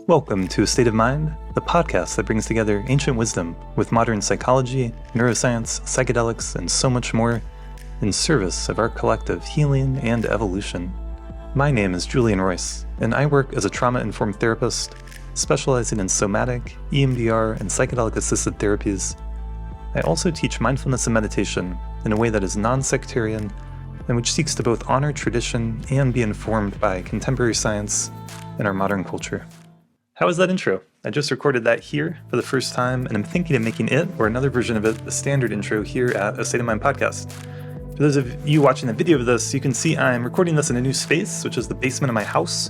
Welcome to A State of Mind, the podcast that brings together ancient wisdom with modern psychology, neuroscience, psychedelics, and so much more in service of our collective healing and evolution. My name is Julian Royce, and I work as a trauma-informed therapist, specializing in somatic, EMDR, and psychedelic-assisted therapies. I also teach mindfulness and meditation in a way that is non-sectarian and which seeks to both honor tradition and be informed by contemporary science and our modern culture. How was that intro? I just recorded that here for the first time, and I'm thinking of making it, or another version of it, the standard intro here at A State of Mind podcast. For those of you watching the video of this, you can see I'm recording this in a new space, which is the basement of my house,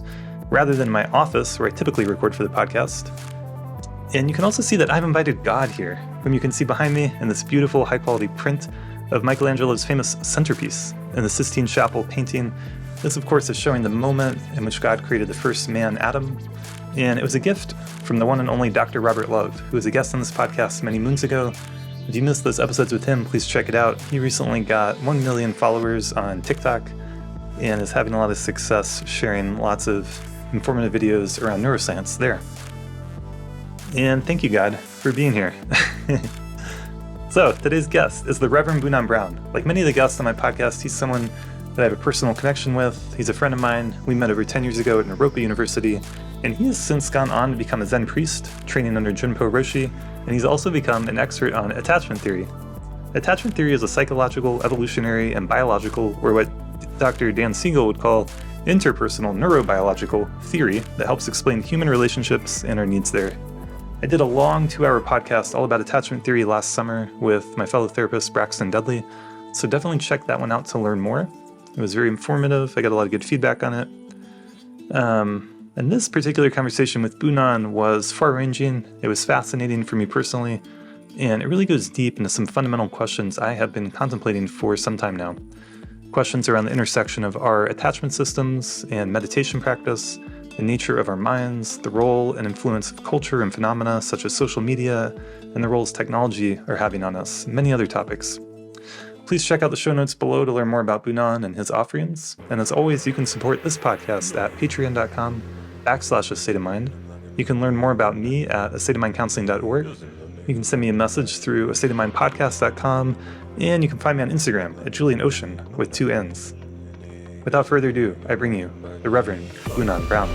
rather than my office where I typically record for the podcast. And you can also see that I've invited God here, whom you can see behind me in this beautiful high-quality print of Michelangelo's famous centerpiece in the Sistine Chapel painting. This, of course, is showing the moment in which God created the first man, Adam. And it was a gift from the one and only Dr. Robert Love, who was a guest on this podcast many moons ago. If you missed those episodes with him, please check it out. He recently got 1 million followers on TikTok and is having a lot of success sharing lots of informative videos around neuroscience there. And thank you, God, for being here. So, today's guest is the Reverend Bunan Brown. Like many of the guests on my podcast, he's someone that I have a personal connection with. He's a friend of mine. We met over 10 years ago at Naropa University, and he has since gone on to become a Zen priest, training under Junpo Roshi, and he's also become an expert on attachment theory. Attachment theory is a psychological, evolutionary, and biological, or what Dr. Dan Siegel would call interpersonal neurobiological theory that helps explain human relationships and our needs there. I did a long 2-hour podcast all about attachment theory last summer with my fellow therapist Braxton Dudley, so definitely check that one out to learn more. It was very informative. I got a lot of good feedback on it. And this particular conversation with Bunan was far-ranging. It was fascinating for me personally, and it really goes deep into some fundamental questions I have been contemplating for some time now. Questions around the intersection of our attachment systems and meditation practice, the nature of our minds, the role and influence of culture and phenomena such as social media, and the roles technology are having on us, and many other topics. Please check out the show notes below to learn more about Bunan and his offerings. And as always, you can support this podcast at patreon.com/A State of Mind. You can learn more about me at astateofmindcounseling.org. You can send me a message through astateofmindpodcast.com, and you can find me on Instagram at Julian Ocean with 2 N's. Without further ado, I bring you the Reverend Bunan Brown.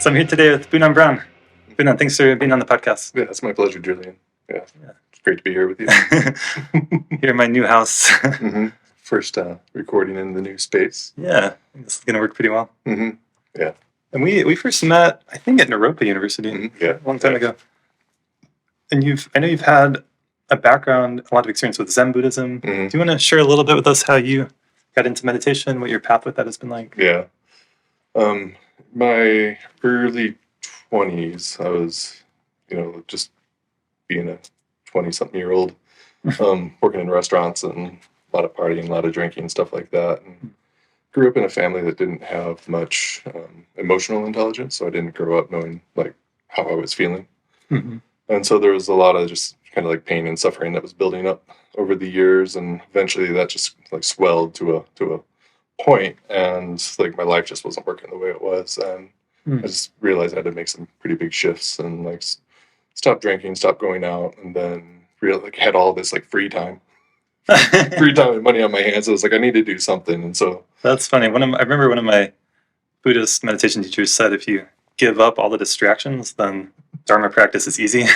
So I'm here today with Bunan Brown. Bunan, thanks for being on the podcast. Yeah, it's my pleasure, Julian. Yeah, it's great to be here with you. Here in my new house. Mm-hmm. First recording in the new space. Yeah, this is going to work pretty well. Mm-hmm. Yeah. And we first met, I think, at Naropa University Yeah. a long time ago. And I know you've had a background, a lot of experience with Zen Buddhism. Mm-hmm. Do you want to share a little bit with us how you got into meditation, what your path with that has been like? Yeah. My early 20s, I was, just being a 20-something-year-old, working in restaurants and a lot of partying, a lot of drinking, stuff like that. And grew up in a family that didn't have much emotional intelligence, so I didn't grow up knowing, how I was feeling. Mm-hmm. And so there was a lot of just kind of, pain and suffering that was building up over the years, and eventually that just, swelled to a point, and my life just wasn't working the way it was, and I just realized I had to make some pretty big shifts and stop drinking, stop going out, and then had all this free time and money on my hands. So I was I need to do something, and so that's funny. I remember one of my Buddhist meditation teachers said, if you give up all the distractions, then Dharma practice is easy.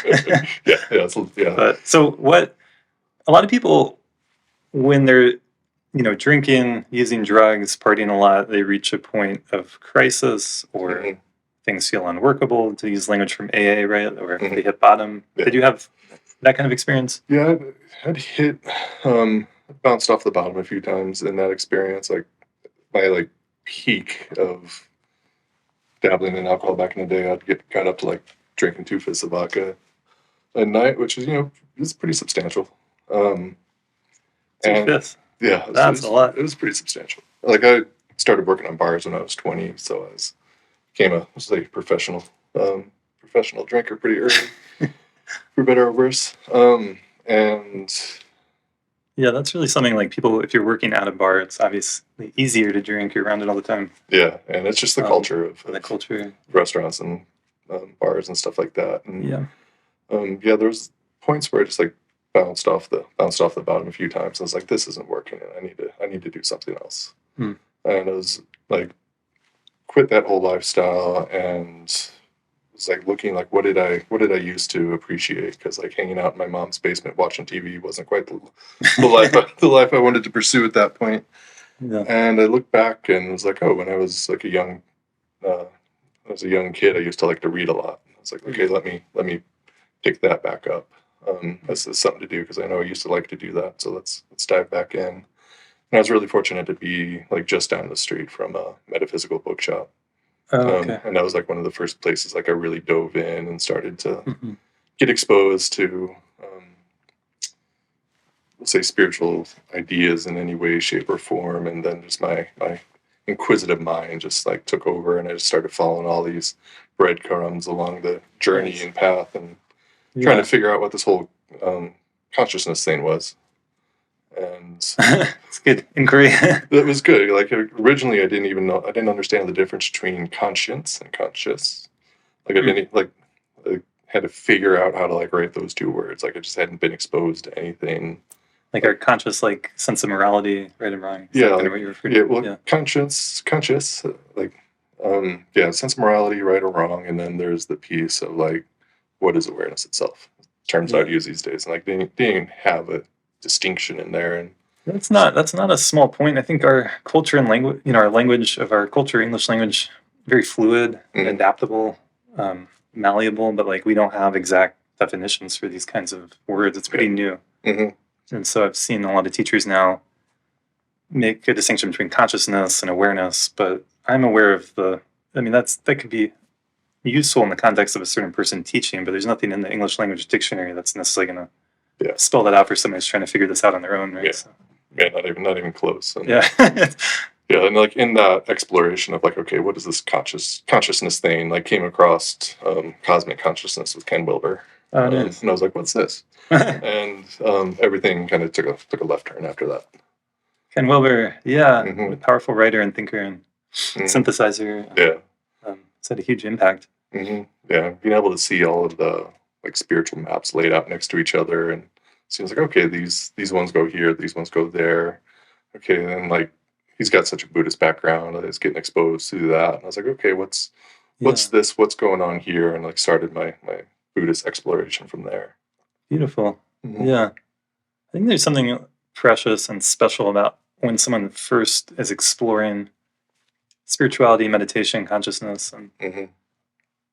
yeah. But so what? A lot of people, when they're drinking, using drugs, partying a lot, they reach a point of crisis or things feel unworkable, to use language from AA, right? Or they hit bottom. Yeah. Did you have that kind of experience? Yeah, I had hit, bounced off the bottom a few times in that experience. My peak of dabbling in alcohol back in the day, I'd got up to drinking 2 fists of vodka a night, which is, is pretty substantial. 2/5. Yeah, That's a lot. it was pretty substantial. Like I started working on bars when I was 20, so became a professional drinker pretty early, for better or worse. And Yeah, that's really something like people, if you're working at a bar, it's obviously easier to drink. You're around it all the time. yeah, and it's just the culture of the culture. restaurants and bars and stuff like that. And Yeah. yeah, there was points where I just like bounced off the bottom a few times. I was like, this isn't working, and I need to do something else. Hmm. And I was like, quit that whole lifestyle, and was like looking like what did I used to appreciate, because like hanging out in my mom's basement watching TV wasn't quite the life I wanted to pursue at that point. Yeah. And I looked back and was like, oh, when I was like a young kid, I used to like to read a lot. I was like, okay, let me pick that back up. This is something to do because I know I used to like to do that. So let's dive back in. And I was really fortunate to be like just down the street from a metaphysical bookshop. Oh, okay. And that was like one of the first places like I really dove in and started to Mhm. get exposed to, let's say, spiritual ideas in any way, shape, or form. And then just my inquisitive mind just like took over, and I just started following all these breadcrumbs along the journey Nice. and path, and Yeah. trying to figure out what this whole consciousness thing was. And It's good inquiry. it was good. Like originally, I didn't understand the difference between conscience and conscious. Like I didn't like I had to figure out how to like write those two words. Like I just hadn't been exposed to anything. Like our conscious, like sense of morality, right and wrong. Yeah, kind like, of what you referred yeah. to. Well, Yeah. conscious, like yeah, sense of morality, right or wrong, and then there's the piece of like what is awareness itself. Terms I'd use these days, and like they didn't have a distinction in there. And That's not a small point. I think our culture and language, our language of our culture, English language, very fluid, Mhm. adaptable, malleable, but like we don't have exact definitions for these kinds of words. It's pretty new. Mhm. And so I've seen a lot of teachers now make a distinction between consciousness and awareness, but I'm aware of that could be useful in the context of a certain person teaching, but there's nothing in the English language dictionary that's necessarily going to spell that out for somebody who's trying to figure this out on their own, right? Yeah. So, yeah, not even close. And, yeah. yeah, and like in that exploration of like, okay, what is this consciousness thing? Like came across cosmic consciousness with Ken Wilber. Oh, nice. And I was like, what's this? And everything kind of took a left turn after that. Ken Wilber, yeah, Mhm. what a powerful writer and thinker and Mhm. synthesizer. Yeah. It's had a huge impact. Yeah, being able to see all of the like spiritual maps laid out next to each other, and it seems like, okay, these ones go here, these ones go there. Okay, and then like he's got such a Buddhist background, I was getting exposed to that, and I was like, okay, what's this? What's going on here? And like started my Buddhist exploration from there. Beautiful. Mhm. Yeah. I think there's something precious and special about when someone first is exploring spirituality, meditation, consciousness, and Mhm.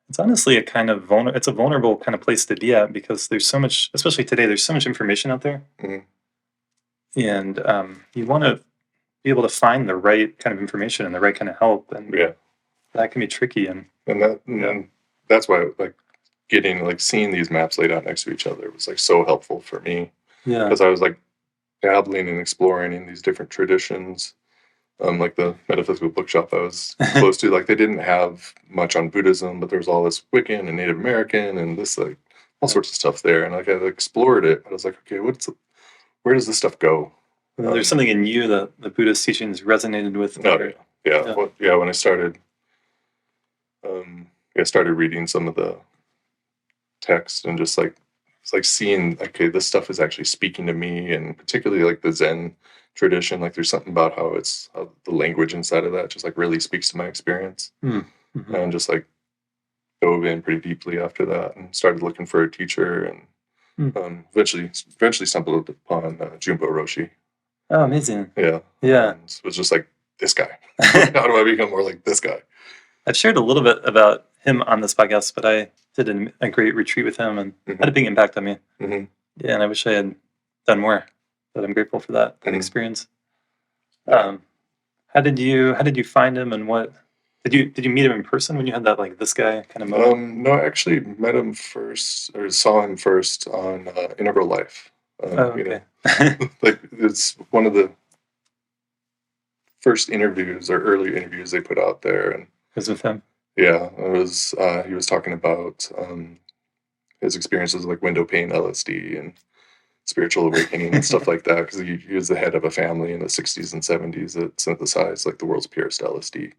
it's honestly a kind of it's a vulnerable kind of place to be at because there's so much, especially today, there's so much information out there, Mhm. and you want to be able to find the right kind of information and the right kind of help, and Yeah, that can be tricky. And that's why like seeing these maps laid out next to each other was like so helpful for me, yeah, because I was like dabbling and exploring in these different traditions. Like the metaphysical bookshop I was close to, like they didn't have much on Buddhism, but there was all this Wiccan and Native American and this like all sorts of stuff there. And like I explored it, and I was like, okay, where does this stuff go? there's something in you that the Buddhist teachings resonated with. Yeah. When I started, I started reading some of the text, and just like it's like seeing, okay, this stuff is actually speaking to me, and particularly like the Zen tradition. Like there's something about how the language inside of that just like really speaks to my experience, Mm-hmm. and just like dove in pretty deeply after that, and started looking for a teacher, and eventually stumbled upon Jumbo Roshi. Oh, amazing. Yeah, Yeah. and it was just like, this guy. How do I become more like this guy? I've shared a little bit about him on this podcast, but I did a great retreat with him and had a big impact on me. Mhm. Yeah, and I wish I had done more, but I'm grateful for that experience. Yeah. How did you find him, and what did you meet him in person when you had that like this guy kind of moment? No, I actually met him first, or saw him first on Integral Life. Okay. Like it's one of the first interviews or early interviews they put out there, and was with him. yeah, it was he was talking about his experiences like window pane, LSD, and spiritual awakening and stuff like that, because he was the head of a family in the 60s and 70s that synthesized like the world's purest LSD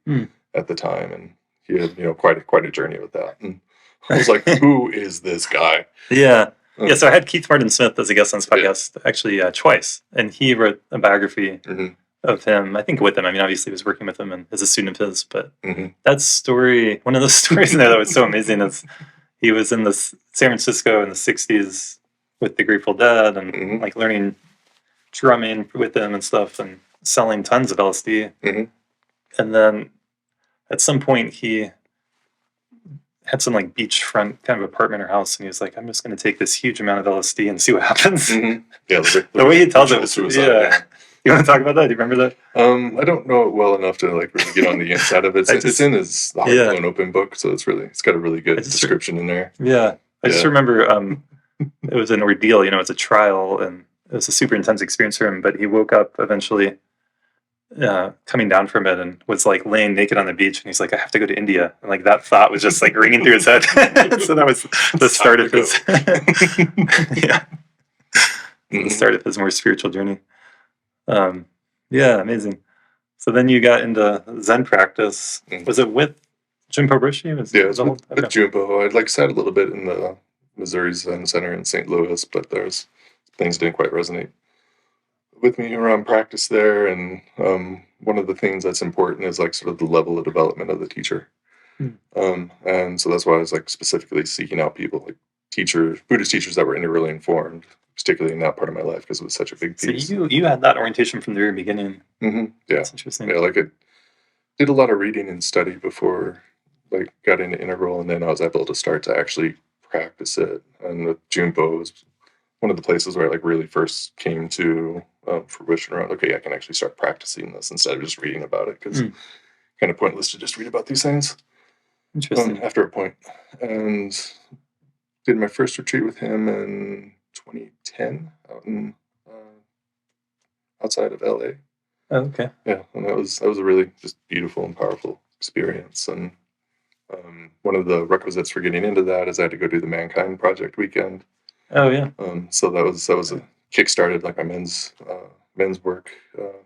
at the time, and he had quite a journey with that. And I was like, who is this guy? Yeah. So I had Keith Martin Smith as a guest on this podcast actually twice, and he wrote a biography of him, I think with him. I mean, obviously he was working with him and as a student of his, but that story, one of those stories in there that was so amazing is he was in this San Francisco in the 60s with the Grateful Dead and like learning drumming with them and stuff and selling tons of LSD. And then at some point he had some like beachfront kind of apartment or house, and he was like, I'm just going to take this huge amount of LSD and see what happens. Yeah, the way he tells it was suicide. You want to talk about that? Do you remember that? I don't know it well enough to like really get on the inside of it. It's in his Heart Blown Open book, so it's got a really good description in there. Yeah, I just remember it was an ordeal. It's a trial, and it was a super intense experience for him. But he woke up eventually, coming down from it, and was like laying naked on the beach, and he's like, I have to go to India, and like that thought was just like ringing through his head. So that was the start of his the start of his more spiritual journey. Amazing. So then you got into Zen practice. Was it with Jimpo Rishi? It was with Jimpo. I'd like sat a little bit in the Missouri Zen Center in St. Louis, but there's things didn't quite resonate with me around practice there. And one of the things that's important is like sort of the level of development of the teacher. And so that's why I was like specifically seeking out people like Buddhist teachers that were really informed, particularly in that part of my life, because it was such a big piece. So you had that orientation from the very beginning. Yeah, that's interesting. Yeah, like I did a lot of reading and study before like got into integral, and then I was able to start to actually practice it. And with Jumpo was one of the places where I like really first came to fruition around, okay, I can actually start practicing this instead of just reading about it, because kind of pointless to just read about these things. Interesting. After a point, and did my first retreat with him in 2010 out in outside of LA. Oh, okay. Yeah, and that was a really just beautiful and powerful experience. And one of the requisites for getting into that is I had to go do the Mankind Project weekend. Oh yeah. So that was a kickstarted like my men's work.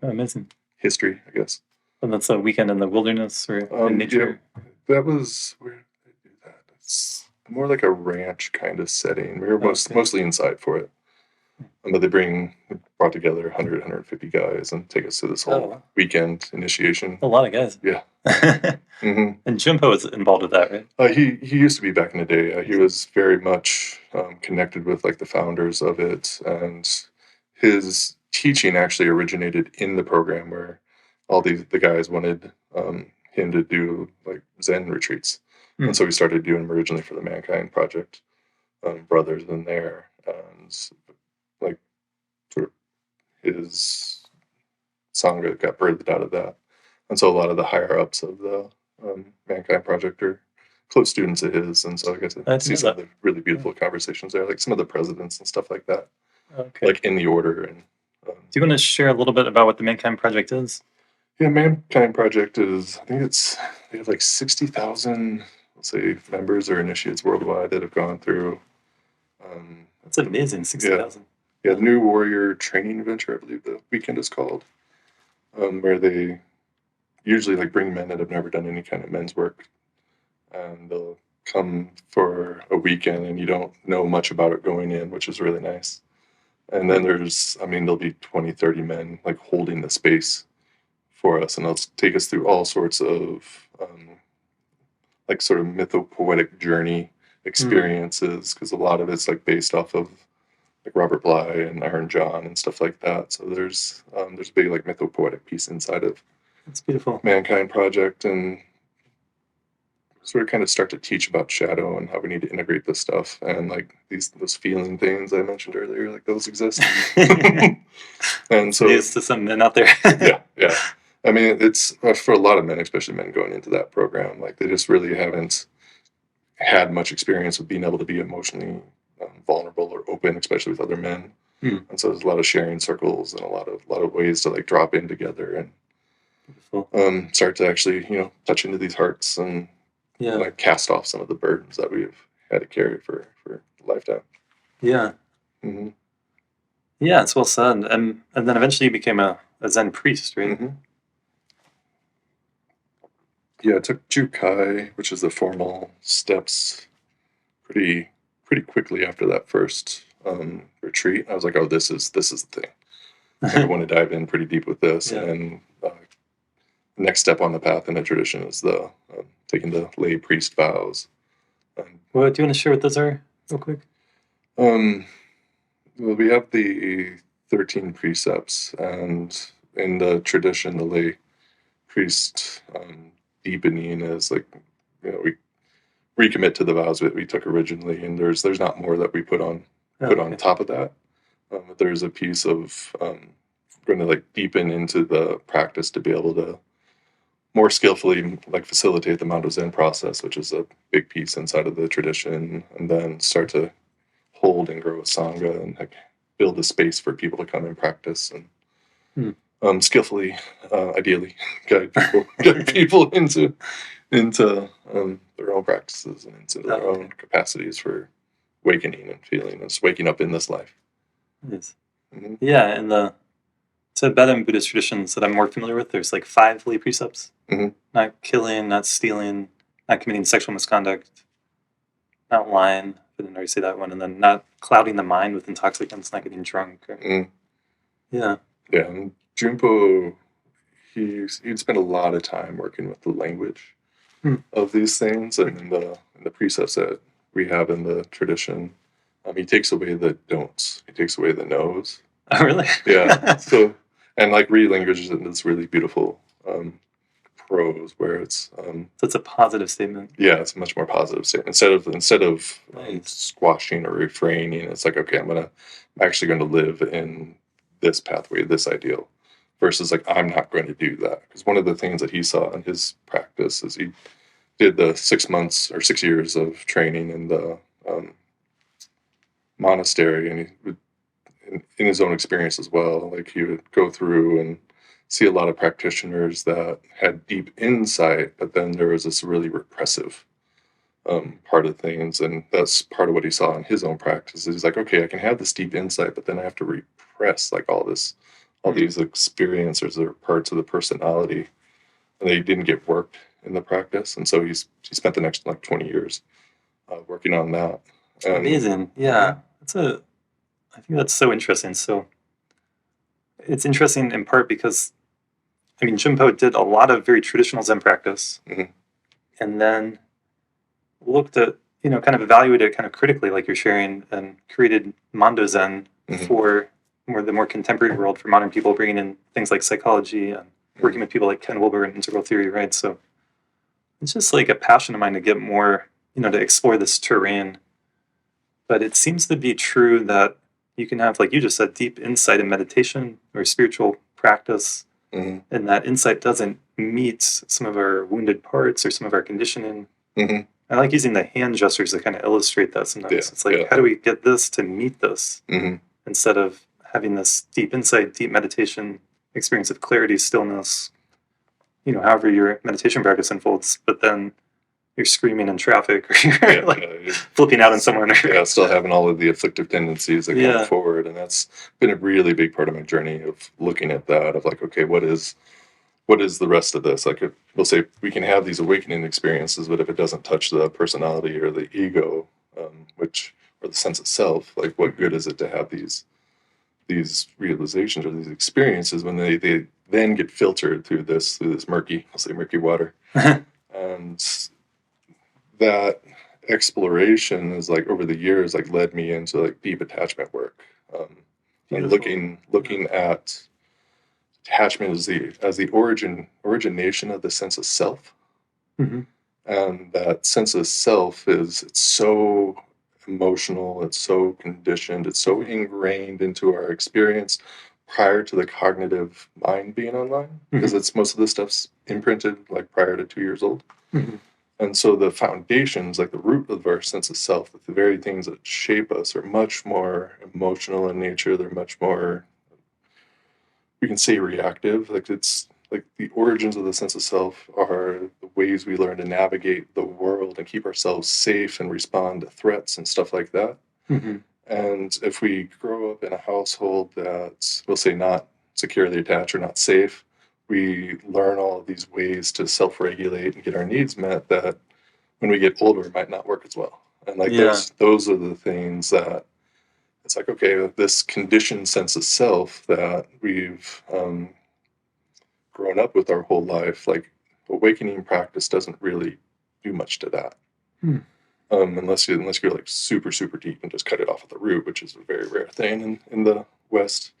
Amazing. History, I guess. And that's a weekend in the wilderness or in nature. Yeah, that was where did they do that? It's more like a ranch kind of setting. We were mostly inside for it. But they brought together 100, 150 guys and take us to this whole weekend initiation. A lot of guys. Yeah. And Jimpo was involved with that, right? He used to be back in the day. He was very much connected with like the founders of it, and his teaching actually originated in the program where all the guys wanted him to do like Zen retreats. And so we started doing them originally for the Mankind Project, brothers in there, and like sort of his Sangha got birthed out of that. And so a lot of the higher ups of the Mankind Project are close students of his, and so I get to see some of the really beautiful conversations there, like some of the presidents and stuff like that, like in the order. And do you want to share a little bit about what the Mankind Project is? Yeah, Mankind Project is, I think they have like 60,000, let's say, members or initiates worldwide that have gone through. That's amazing, 60,000. Yeah, the New Warrior Training Adventure, I believe the weekend is called, where they usually like bring men that have never done any kind of men's work, and they'll come for a weekend and you don't know much about it going in, which is really nice. And then there'll be 20, 30 men like holding the space for us, and they'll take us through all sorts of like sort of mythopoetic journey experiences, because a lot of it's like based off of like Robert Bly and Iron John and stuff like that. So there's a big like mythopoetic piece inside of That's beautiful. Mankind Project, and sort of kind of start to teach about shadow and how we need to integrate this stuff, and like those feeling things I mentioned earlier, like those exist. And so it's to some men out there. yeah. I mean, it's for a lot of men, especially men going into that program, like they just really haven't had much experience with being able to be emotionally vulnerable or open, especially with other men. And so there's a lot of sharing circles and a lot of ways to like drop in together and Beautiful. start to actually, touch into these hearts and Yeah. like cast off some of the burdens that we've had to carry for a lifetime. Yeah. hmm Yeah, it's well said. And then eventually you became a Zen priest, right? Yeah, I took Jukai, which is the formal steps, pretty quickly after that first retreat. I was like, oh, this is the thing. Like, I want to dive in pretty deep with this. Yeah. And the next step on the path in the tradition is the taking the lay priest vows. Well, do you want to share what those are real quick? Well, we have the 13 precepts, and in the tradition, the lay priest deepening is like, we recommit to the vows that we took originally, and there's not more that we put on top of that. But there's a piece of going to like deepen into the practice to be able to more skillfully like facilitate the Mando Zen process, which is a big piece inside of the tradition, and then start to hold and grow a sangha and like build a space for people to come and practice and skillfully, ideally, guide people into their own practices and into their own capacities for awakening and feeling and just waking up in this life. Yes. Yeah, and the Tibetan Buddhist traditions that I'm more familiar with, there's like 5 lay precepts. Not killing, not stealing, not committing sexual misconduct, not lying, I didn't already say that one, and then not clouding the mind with intoxicants, not getting drunk. Yeah. Yeah, and Junpo, he'd spend a lot of time working with the language of these things, and in the precepts that we have in the tradition, he takes away the don'ts. He takes away the no's. Oh, really? Yeah. So, and like relanguages it in this really beautiful prose where it's so it's a positive statement. Yeah, it's a much more positive statement. Instead of squashing or refraining, it's like, okay, I'm actually going to live in this pathway, this ideal, versus like, I'm not going to do that. Because one of the things that he saw in his practice is he did the 6 months or 6 years of training in the monastery, and he would, in his own experience as well, like he would go through and see a lot of practitioners that had deep insight, but then there was this really repressive part of things, and that's part of what he saw in his own practice. He's like, okay, I can have this deep insight, but then I have to repress like all these experiences or parts of the personality, and they didn't get worked in the practice, and so he spent the next like 20 years working on that. Amazing, yeah. I think that's so interesting. So it's interesting in part because, I mean, Jimpo did a lot of very traditional Zen practice, and then looked at, kind of evaluated it kind of critically, like you're sharing, and created Mando Zen for the more contemporary world, for modern people, bringing in things like psychology and working with people like Ken Wilber and integral theory, right? So it's just like a passion of mine to get more, to explore this terrain. But it seems to be true that you can have, like you just said, deep insight in meditation or spiritual practice, and that insight doesn't meet some of our wounded parts or some of our conditioning. I like using the hand gestures to kind of illustrate that sometimes. It's like, how do we get this to meet this? Instead of having this deep insight, deep meditation experience of clarity, stillness, however your meditation practice unfolds, but then you're screaming in traffic, or you're flipping out on someone. Still having all of the afflictive tendencies that come forward. And that's been a really big part of my journey of looking at that, of like, okay, what is the rest of this? Like, we'll say we can have these awakening experiences, but if it doesn't touch the personality or the ego, or the sense of self, like, what good is it to have these realizations or these experiences when they then get filtered through this murky water? And that exploration is like, over the years, like led me into like deep attachment work, and looking at attachment as the origination of the sense of self. And that sense of self it's so emotional, it's so conditioned, it's so ingrained into our experience prior to the cognitive mind being online, because it's most of this stuff's imprinted like prior to 2 years old. And so the foundations, like the root of our sense of self, the very things that shape us, are much more emotional in nature. They're much more, we can say, reactive. Like it's like the origins of the sense of self are the ways we learn to navigate the world and keep ourselves safe and respond to threats and stuff like that. Mm-hmm. And if we grow up in a household that's, we'll say, not securely attached or not safe, we learn all of these ways to self-regulate and get our needs met that when we get older might not work as well. And like Yeah. those are the things that it's like, okay, this conditioned sense of self that we've grown up with our whole life, like awakening practice doesn't really do much to that. Hmm. Unless you're like super, super deep and just cut it off at the root, which is a very rare thing in the West.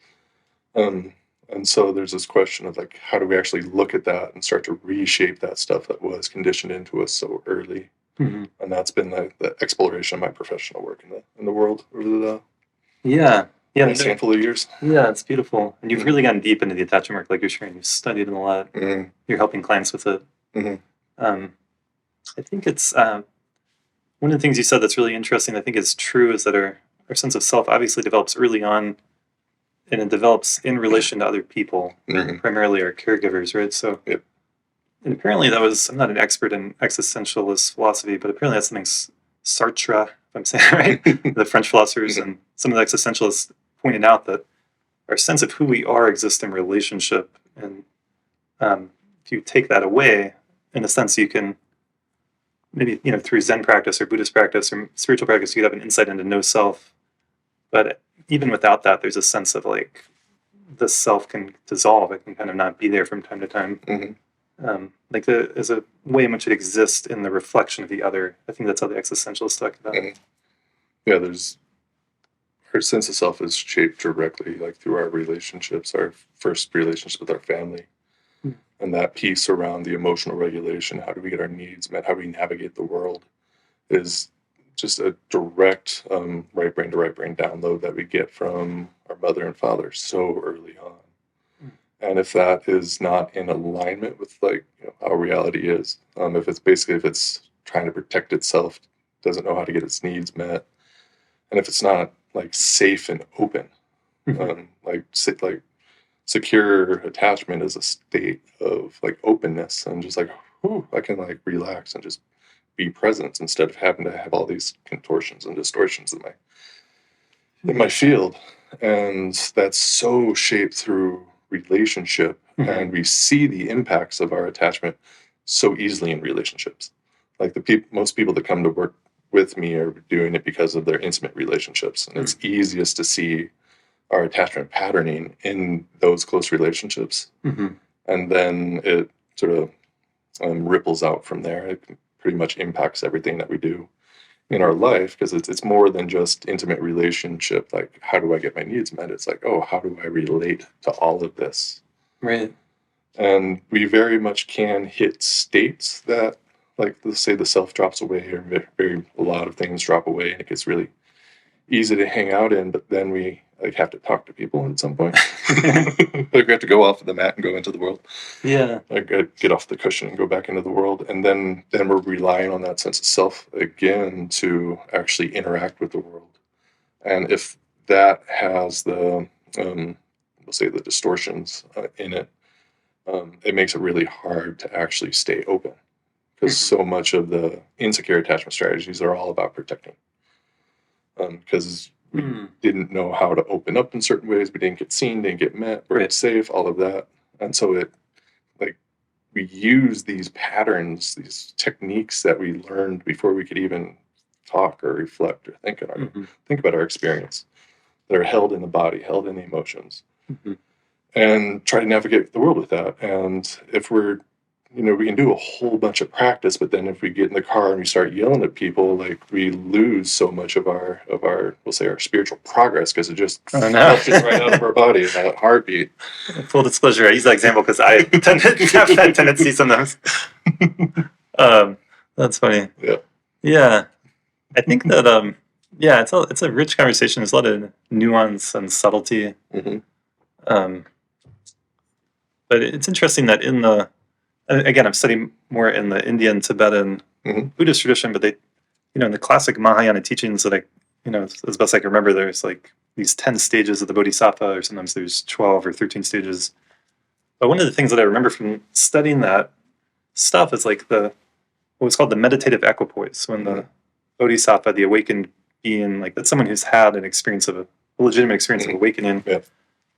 And so there's this question of like, how do we actually look at that and start to reshape that stuff that was conditioned into us so early? Mm-hmm. And that's been the exploration of my professional work in the world over the Yeah. last handful of years. Yeah, it's beautiful. And you've really gotten deep into the attachment work, like you're sharing. You've studied it a lot. Mm-hmm. You're helping clients with it. Mm-hmm. I think it's one of the things you said that's really interesting, I think is true, is that our sense of self obviously develops early on, and it develops in relation to other people, Mm-hmm. primarily our caregivers, right? So, Yep. And apparently that was, I'm not an expert in existentialist philosophy, but apparently that's something Sartre, if I'm saying it right, the French philosophers and some of the existentialists pointed out that our sense of who we are exists in relationship. And if you take that away, in a sense, you can maybe, through Zen practice or Buddhist practice or spiritual practice, you could have an insight into no self. But even without that, there's a sense of like the self can dissolve. It can kind of not be there from time to time. Mm-hmm. Like there's a way in which it exists in the reflection of the other. I think that's how the existentialists talk about it. Yeah, our sense of self is shaped directly like through our relationships, our first relationship with our family. And that piece around the emotional regulation, how do we get our needs met, how do we navigate the world, is just a direct right brain to right brain download that we get from our mother and father so early on. And if that is not in alignment with like how reality is, if it's trying to protect itself, doesn't know how to get its needs met, and if it's not like safe and open, like secure attachment is a state of like openness and just like, whew, I can like relax and just be present instead of having to have all these contortions and distortions in my field. And that's so shaped through relationship, and we see the impacts of our attachment so easily in relationships. Like most people that come to work with me are doing it because of their intimate relationships, and it's easiest to see our attachment patterning in those close relationships. And then it sort of ripples out from there. It pretty much impacts everything that we do in our life, because it's more than just intimate relationship. Like, how do I get my needs met? It's like, oh, how do I relate to all of this? Right. And we very much can hit states that, like, let's say the self drops away, or a lot of things drop away, and it gets really easy to hang out in. But then we like have to talk to people at some point. Like we have to go off of the mat and go into the world. Yeah. Like get off the cushion and go back into the world, and then we're relying on that sense of self again to actually interact with the world. And if that has the we'll say the distortions in it, it makes it really hard to actually stay open, because so much of the insecure attachment strategies are all about protecting. Because we didn't know how to open up in certain ways, we didn't get seen, didn't get met, we're safe, all of that. And so we use these patterns, these techniques that we learned before we could even talk or reflect or think about our experience, that are held in the body, held in the emotions, and try to navigate the world with that. And if we're, we can do a whole bunch of practice, but then if we get in the car and we start yelling at people, like we lose so much of our we'll say our spiritual progress, because it just flushes right out of our body in that heartbeat. Full disclosure, I use that example because I tend to have that tendency sometimes. That's funny. Yeah. I think that it's a rich conversation. There's a lot of nuance and subtlety. But it's interesting that again, I'm studying more in the Indian, Tibetan, Buddhist tradition, but they, in the classic Mahayana teachings that as best I can remember, there's like these 10 stages of the Bodhisattva, or sometimes there's 12 or 13 stages. But one of the things that I remember from studying that stuff is like what's called the meditative equipoise, when the Bodhisattva, the awakened being, like that's someone who's had an experience of a legitimate experience of awakening. Yeah.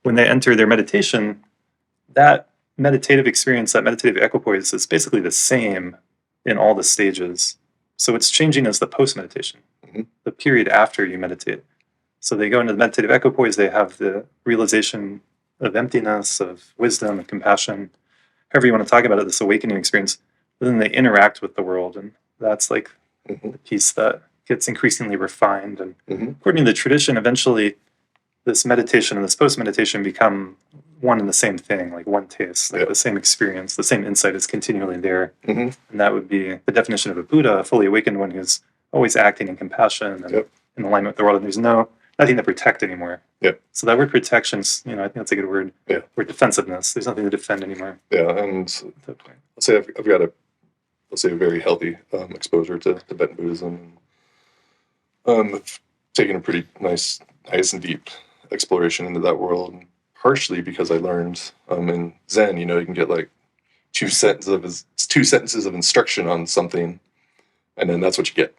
When they enter their meditation, that meditative experience, that meditative equipoise is basically the same in all the stages. So it's changing as the post-meditation, the period after you meditate. So they go into the meditative equipoise, they have the realization of emptiness, of wisdom, of compassion, however you want to talk about it, this awakening experience. But then they interact with the world, and that's like the piece that gets increasingly refined. And according to the tradition, eventually this meditation and this post-meditation become one and the same thing, like one taste, like the same experience, the same insight is continually there. And that would be the definition of a Buddha, a fully awakened one who's always acting in compassion and in alignment with the world, and there's nothing to protect anymore. So that word protection's, I think that's a good word. Or defensiveness. There's nothing to defend anymore. And let's say I've got a very healthy exposure to Tibetan Buddhism. I've taken a pretty nice and deep exploration into that world, and partially because I learned in Zen, you can get like two sentences of instruction on something, and then that's what you get.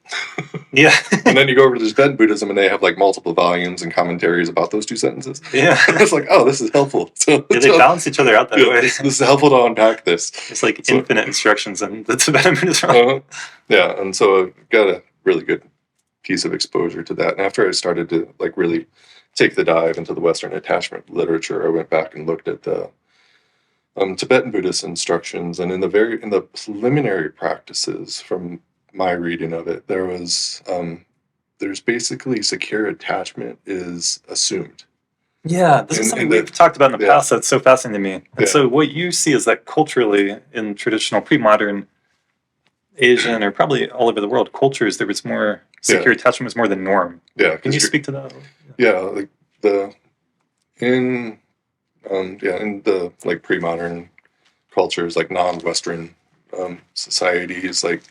And then you go over to Tibetan Buddhism, and they have like multiple volumes and commentaries about those two sentences. And it's like, oh, this is helpful. They balance each other out that way. This is helpful to unpack this. It's like infinite instructions in the Tibetan Buddhism. And so I've got a really good piece of exposure to that. And after I started to like really take the dive into the Western attachment literature, I went back and looked at the Tibetan Buddhist instructions, and in the preliminary practices from my reading of it, there's basically secure attachment is assumed. This is something we've talked about in the past that's so fascinating to me. And so what you see is that culturally, in traditional pre-modern Asian, or probably all over the world, cultures, there was more secure attachment was more the norm. Can you speak to that? Like in the like pre-modern cultures, like non-Western societies, like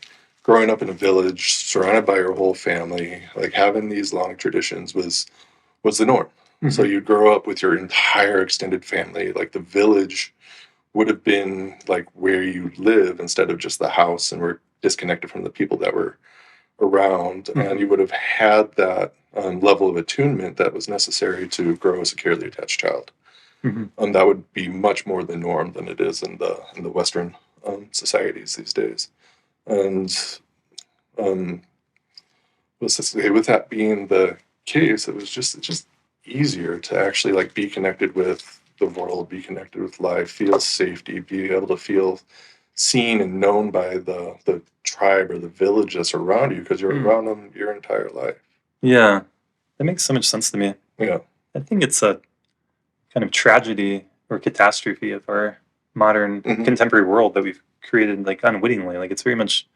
growing up in a village surrounded by your whole family, like having these long traditions was the norm. So you'd grow up with your entire extended family. Like the village would have been like where you live instead of just the house, and we're disconnected from the people that were around. And you would have had that level of attunement that was necessary to grow a securely attached child. That would be much more the norm than it is in the Western societies these days. And with that being the case, it's just easier to actually like be connected with the world, be connected with life, feel safety, be able to feel seen and known by the tribe or the village that's around you, because you're around them your entire life. That makes so much sense to me. I think it's a kind of tragedy or catastrophe of our modern contemporary world that we've created like unwittingly. Like it's very much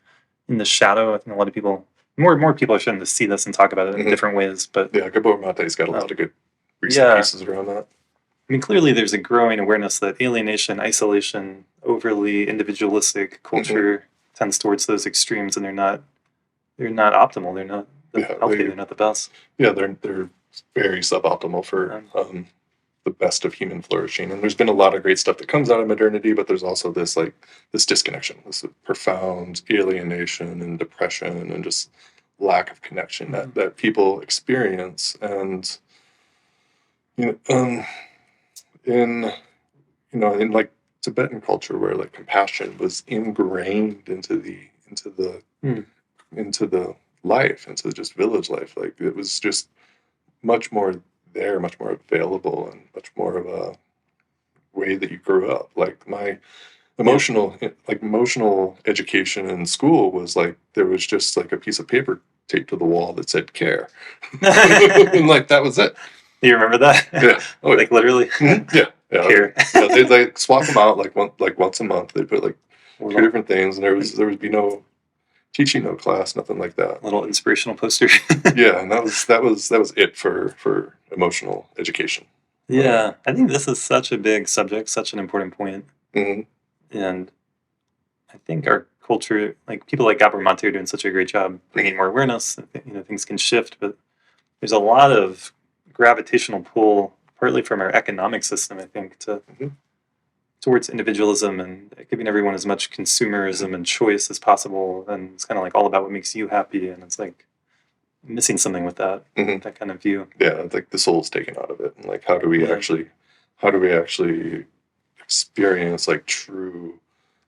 in the shadow. I think a lot of people, more and more people are starting to see this and talk about it in different ways. But Gabor Mate's got a lot of good recent pieces around that. I mean, clearly there's a growing awareness that alienation, isolation, overly individualistic culture tends towards those extremes, and they're not optimal. They're not healthy. They're not the best. They're very suboptimal for the best of human flourishing. And there's been a lot of great stuff that comes out of modernity, but there's also this disconnection, this profound alienation and depression and just lack of connection that people experience. And in like Tibetan culture, where like compassion was ingrained into the life, into just village life, like it was just much more there, much more available, and much more of a way that you grew up. Like my emotional education in school was like there was just like a piece of paper taped to the wall that said care. And like that was it. You remember that? Yeah. Oh, like literally. Care. They'd like swap them out like once a month. They'd put like two different things, and there would be no teaching, no class, nothing like that. Little inspirational poster. And that was it for emotional education. I think this is such a big subject, such an important point. And I think our culture, like people like Gabor Mate are doing such a great job bringing more awareness. Things can shift, but there's a lot of gravitational pull, partly from our economic system, I think, towards individualism and giving everyone as much consumerism and choice as possible. And it's kind of like all about what makes you happy. And it's like missing something with that, that kind of view. Yeah, like the soul's taken out of it. And like, how do we actually experience like true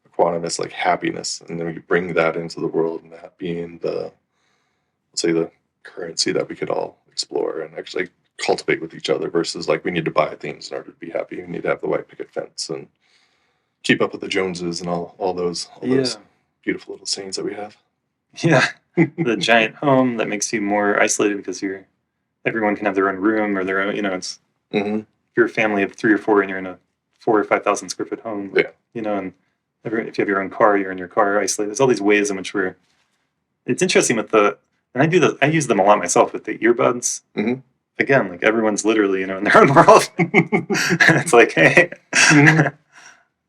equanimous, like happiness? And then we bring that into the world, and that being let's say the currency that we could all explore and actually cultivate with each other, versus like we need to buy things in order to be happy. We need to have the white picket fence and keep up with the Joneses and all those beautiful little sayings that we have. Yeah, the giant home that makes you more isolated because everyone can have their own room or their own. It's if you're a family of 3 or 4 and you're in a 4,000 or 5,000 square foot home. Yeah. And if you have your own car, you're in your car isolated. There's all these ways in which It's interesting with and I use them a lot myself with the earbuds. Again, like everyone's literally in their own world. It's like, hey.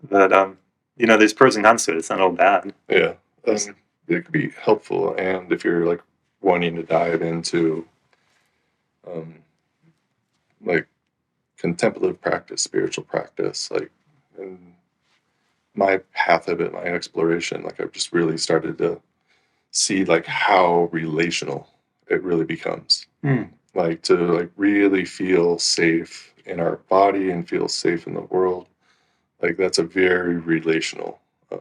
But there's pros and cons to it. It's not all bad. Yeah, it could be helpful, and if you're like wanting to dive into like contemplative practice, spiritual practice, like in my path of it, my exploration, like I've just really started to see like how relational it really becomes. Like to like really feel safe in our body and feel safe in the world. Like that's a very relational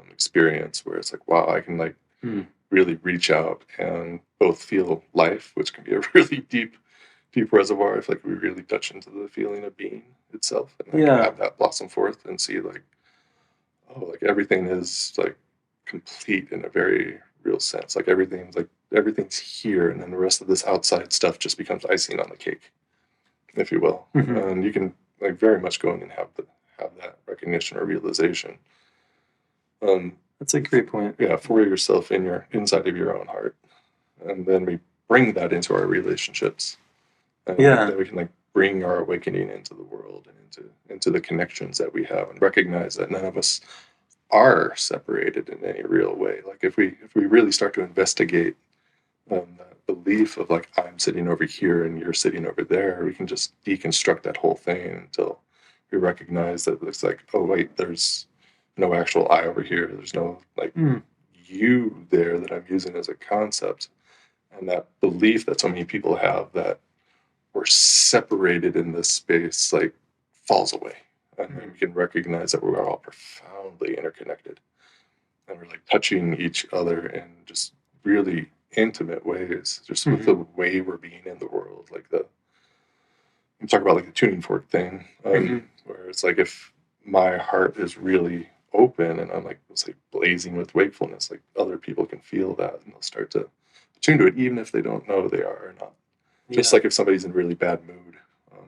experience where it's like, wow, I can like really reach out and both feel life, which can be a really deep reservoir if like we really touch into the feeling of being itself, and like have that blossom forth and see like, oh, like everything is like complete in a very real sense. Like everything's here, and then the rest of this outside stuff just becomes icing on the cake, if you will. And you can like very much go in and have that recognition or realization. That's a great point. Yeah, for yourself inside of your own heart, and then we bring that into our relationships, and then we can like bring our awakening into the world and into the connections that we have, and recognize that none of us are separated in any real way. Like if we really start to investigate the belief of like I'm sitting over here and you're sitting over there, we can just deconstruct that whole thing until we recognize that it's like, oh wait, there's no actual I over here. There's no like you there that I'm using as a concept. And that belief that so many people have that we're separated in this space like falls away. And then we can recognize that we're all profoundly interconnected. And we're like touching each other in just really intimate ways, just with the way we're being in the world. Like I'm talking about like the tuning fork thing, where it's like if my heart is really open and I'm like, let's say blazing with wakefulness, like other people can feel that and they'll start to tune to it, even if they don't know they are or not. Just like if somebody's in a really bad mood,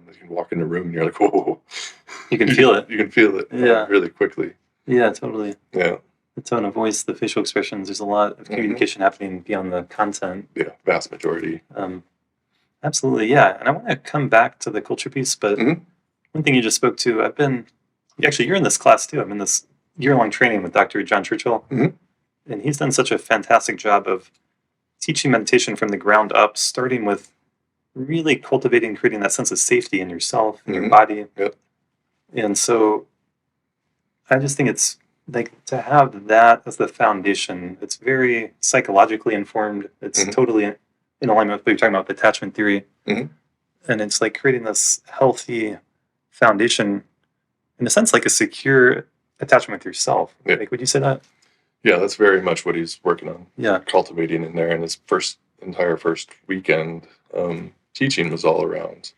they can walk in the room and you're like, whoa. You can feel it. You can feel it really quickly. Yeah, totally. Yeah. The tone of voice, the facial expressions, there's a lot of communication happening beyond the content. Yeah, vast majority. Absolutely, yeah. And I want to come back to the culture piece, but one thing you just spoke to, you're in this class too. I'm in this year-long training with Dr. John Churchill, and he's done such a fantastic job of teaching meditation from the ground up, starting with really cultivating, creating that sense of safety in yourself, in your body. Yep. And so I just think it's like to have that as the foundation. It's very psychologically informed. It's totally in alignment with what you're talking about with attachment theory. And it's like creating this healthy foundation, in a sense, like a secure attachment with yourself. Yeah. Like, would you say that? Yeah, that's very much what he's working on. Yeah. Cultivating in there. And his entire first weekend teaching was all around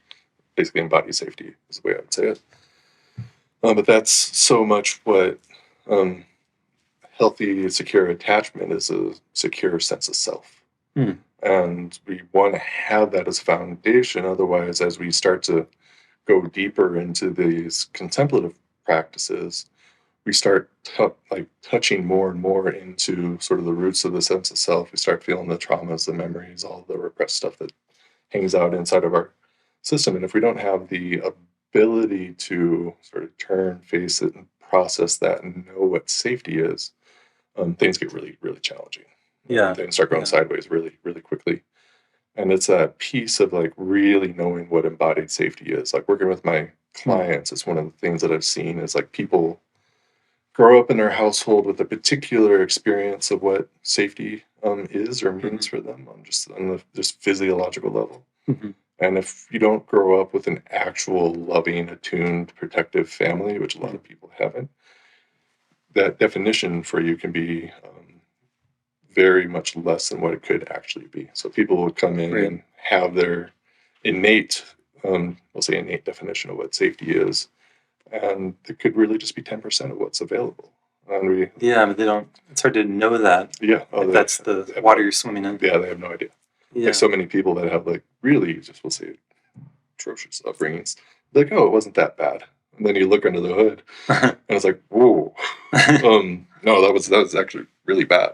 basically embody safety, is the way I would say it. But that's so much what healthy, secure attachment is, a secure sense of self. And we want to have that as a foundation. Otherwise, as we start to go deeper into these contemplative practices, we start touching more and more into sort of the roots of the sense of self. We start feeling the traumas, the memories, all the repressed stuff that hangs out inside of our system. And if we don't have the ability to sort of turn, face it, and process that and know what safety is, things get really, really challenging. Yeah. Things start going Yeah. sideways really, really quickly. And it's that piece of like really knowing what embodied safety is. Like working with my clients, it's one of the things that I've seen is like people grow up in their household with a particular experience of what safety is or means for them on the just physiological level. Mhm. And if you don't grow up with an actual loving, attuned, protective family, which a lot of people haven't, that definition for you can be very much less than what it could actually be. So people would come in Right. and have their innate, we'll say innate definition of what safety is, and it could really just be 10% of what's available. And Yeah, but they don't. It's hard to know that yeah, if that's the water you're swimming in. yeah, they have no idea. Yeah. Like so many people that have like really just we'll say atrocious upbringings, like oh, it wasn't that bad, and then you look under the hood, and it's like whoa, no, that was actually really bad.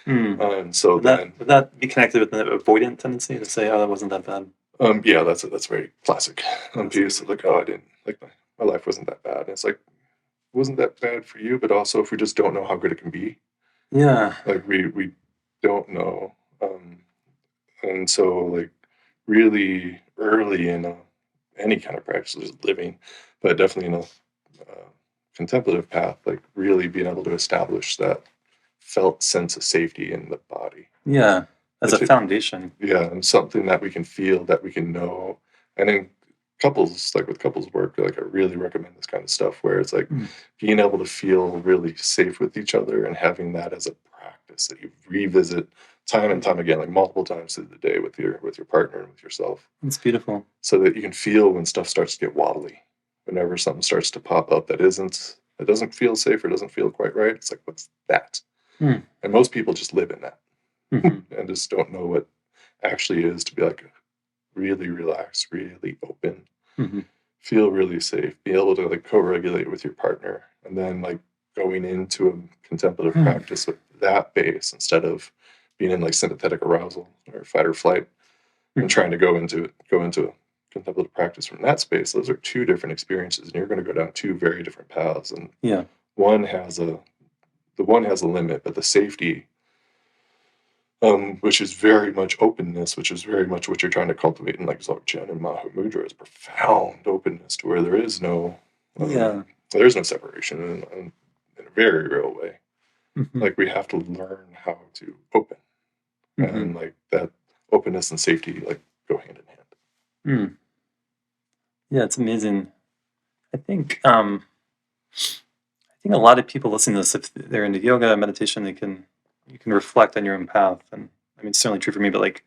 And so would that be connected with the avoidant tendency to say, "Oh, that wasn't that bad"? Yeah, that's very classic piece. Like, oh, I didn't like my life wasn't that bad. And it's like, it wasn't that bad for you, but also if we just don't know how good it can be, Yeah. like we don't know, and so like really early in any kind of practice, just living, but definitely in a contemplative path, like really being able to establish that felt sense of safety in the body. Yeah, as a foundation. Yeah, and something that we can feel, that we can know. And in couples, like with couples work, like I really recommend this kind of stuff where it's like being able to feel really safe with each other and having that as a practice that you revisit time and time again, like multiple times through the day with your partner and with yourself. It's beautiful. So that you can feel when stuff starts to get wobbly. Whenever something starts to pop up that doesn't feel safe or doesn't feel quite right, it's like, what's that? And most people just live in that. And just don't know what actually is to be like really relaxed, really open, feel really safe, be able to like co-regulate with your partner, and then like going into a contemplative practice with that base instead of being in like sympathetic arousal or fight or flight and trying to go into a contemplative practice from that space. Those are two different experiences, and you're going to go down two very different paths. And Yeah. one has a limit, but the safety, which is very much openness, which is very much what you're trying to cultivate in like Dzogchen and Maha Mudra, is profound openness to where there is no separation in a very real way. Like we have to learn how to open, and like that openness and safety like go hand in hand. Yeah, it's amazing. I think a lot of people listening to this, if they're into yoga, meditation, you can reflect on your own path. And I mean, it's certainly true for me, but like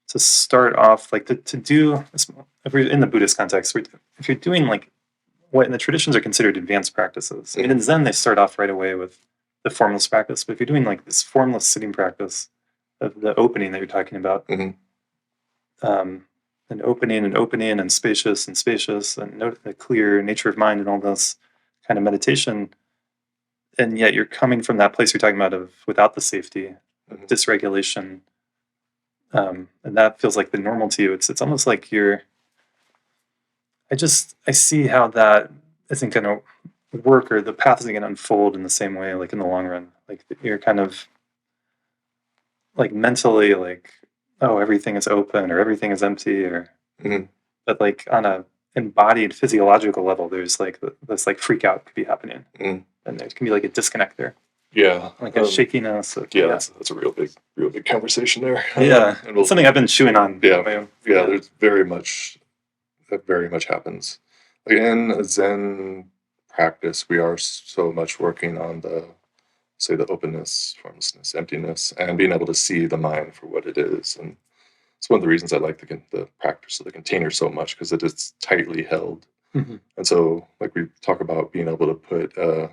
to start off, like to do, if we're in the Buddhist context, if you're doing like what in the traditions are considered advanced practices. I mean, in Zen, they start off right away with the formless practice, but if you're doing like this formless sitting practice of the opening that you're talking about, and opening and spacious and note the clear nature of mind and all this kind of meditation, and yet you're coming from that place you're talking about of without the safety, of dysregulation, and that feels like the normal to you. It's almost like I see how that isn't going to work, or the path isn't going to unfold in the same way, like in the long run. Like you're kind of like mentally like, oh, everything is open or everything is empty, or but like on a embodied physiological level, there's like this like freak out could be happening, and there can be like a disconnect there. Yeah, like a shakiness. That's a real big conversation there. Yeah, and it's something I've been chewing on. There's that very much happens. Like in a Zen practice, we are so much working on the openness, formlessness, emptiness, and being able to see the mind for what it is. And it's one of the reasons I like the practice of the container so much, because it is tightly held. And so, like we talk about being able to put a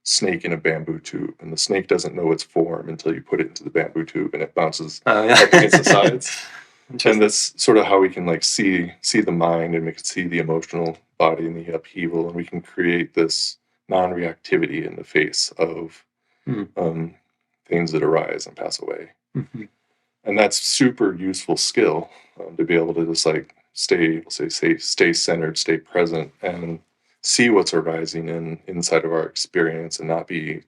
snake in a bamboo tube, and the snake doesn't know its form until you put it into the bamboo tube, and it bounces up against the sides. And that's sort of how we can like see the mind, and we can see the emotional body and the upheaval, and we can create this non-reactivity in the face of things that arise and pass away. And that's super useful skill to be able to just like stay centered, stay present, and see what's arising inside of our experience and not be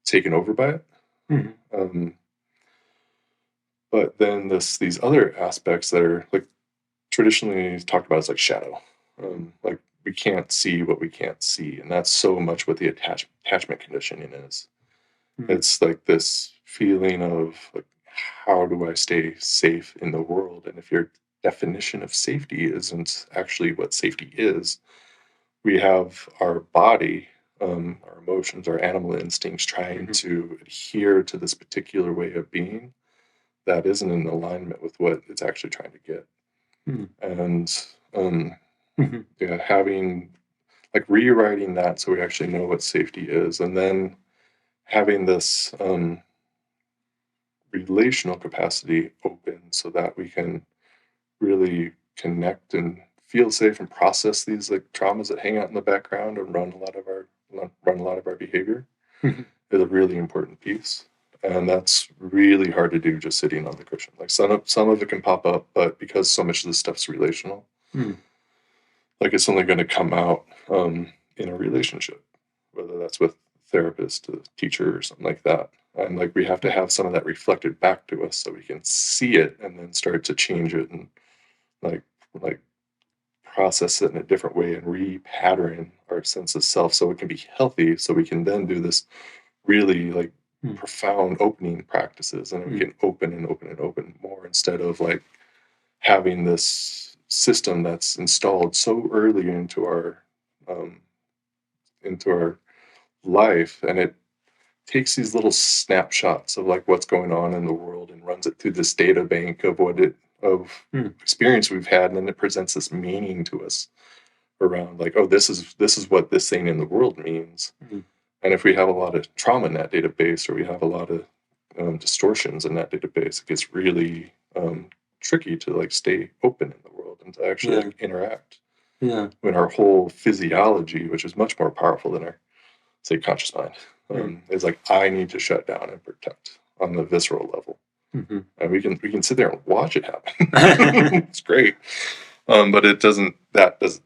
taken over by it. Mm-hmm. But then these other aspects that are like traditionally talked about as like shadow, like we can't see what we can't see, and that's so much what the attachment conditioning is. Mm-hmm. It's like this feeling of like, how do I stay safe in the world? And if your definition of safety isn't actually what safety is, we have our body, our emotions, our animal instincts trying to adhere to this particular way of being that isn't in alignment with what it's actually trying to get. And yeah, having like rewriting that so we actually know what safety is, and then having this relational capacity open so that we can really connect and feel safe and process these like traumas that hang out in the background and run a lot of our behavior is a really important piece. And that's really hard to do just sitting on the cushion. Like some of it can pop up, but because so much of this stuff's relational, like it's only going to come out in a relationship, whether that's with therapist, a teacher, or something like that. And like we have to have some of that reflected back to us so we can see it and then start to change it and like process it in a different way and repattern our sense of self so it can be healthy, so we can then do this really like profound opening practices, and we can open and open and open more instead of like having this system that's installed so early into our life, and it takes these little snapshots of like what's going on in the world and runs it through this data bank of experience we've had, and then it presents this meaning to us around like, oh, this is what this thing in the world means. And if we have a lot of trauma in that database, or we have a lot of distortions in that database, it gets really tricky to like stay open in the world and to actually like interact. When our whole physiology, which is much more powerful than our, say, conscious mind, is like, I need to shut down and protect on the visceral level. And we can sit there and watch it happen. It's great. But it doesn't, that does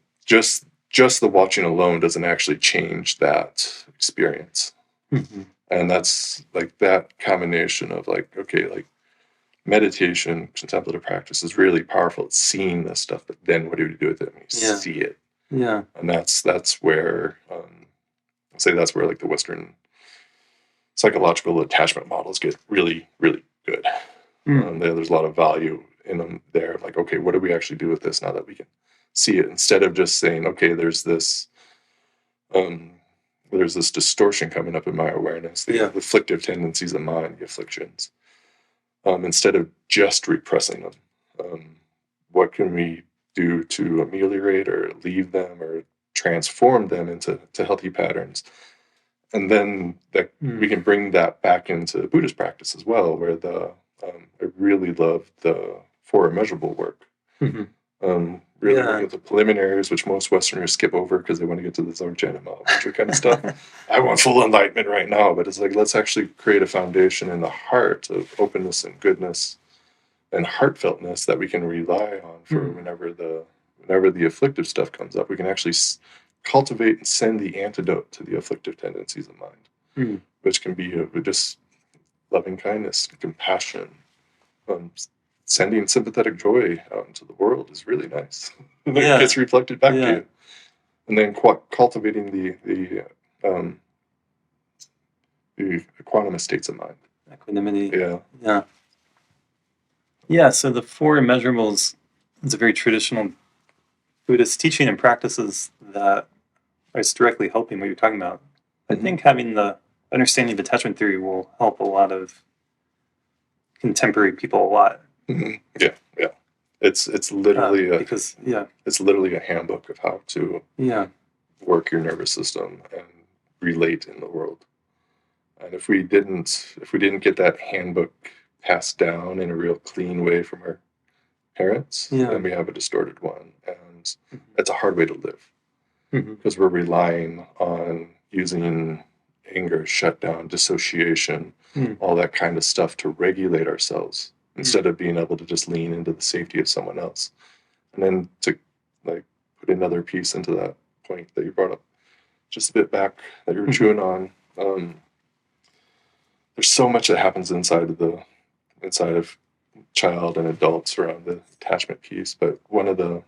just the watching alone doesn't actually change that experience. And that's like that combination of like, okay, like meditation, contemplative practice is really powerful. It's seeing this stuff, but then what do you do with it when you see it? And that's where, I'd say that's where like the Western psychological attachment models get really, really good. There's a lot of value in them there. Like, okay, what do we actually do with this now that we can see it, instead of just saying, okay, there's this distortion coming up in my awareness, the afflictive tendencies of mind, the afflictions. Instead of just repressing them, what can we do to ameliorate or leave them or transform them into healthy patterns? And then that we can bring that back into Buddhist practice as well, where I really love the four immeasurable work. Really looking at the preliminaries, which most Westerners skip over because they want to get to the Dzogchen and Mahavajra kind of stuff. I want full enlightenment right now, but it's like, let's actually create a foundation in the heart of openness and goodness and heartfeltness that we can rely on for whenever the afflictive stuff comes up. We can actually cultivate and send the antidote to the afflictive tendencies of mind, which can be just loving kindness, compassion, sending sympathetic joy out into the world is really nice. And it gets reflected back to you. And then cultivating the equanimous states of mind. Equanimity. Yeah, so the four immeasurables is a very traditional Buddhist teaching and practices that is directly helping what you're talking about. I think having the understanding of attachment theory will help a lot of contemporary people a lot. Yeah. It's literally it's literally a handbook of how to work your nervous system and relate in the world. And if we didn't get that handbook passed down in a real clean way from our parents, then we have a distorted one, and it's a hard way to live because we're relying on using anger, shutdown, dissociation, all that kind of stuff to regulate ourselves instead of being able to just lean into the safety of someone else. And then to like put another piece into that point that you brought up just a bit back that you were chewing on. There's so much that happens inside of child and adults around the attachment piece, but one of the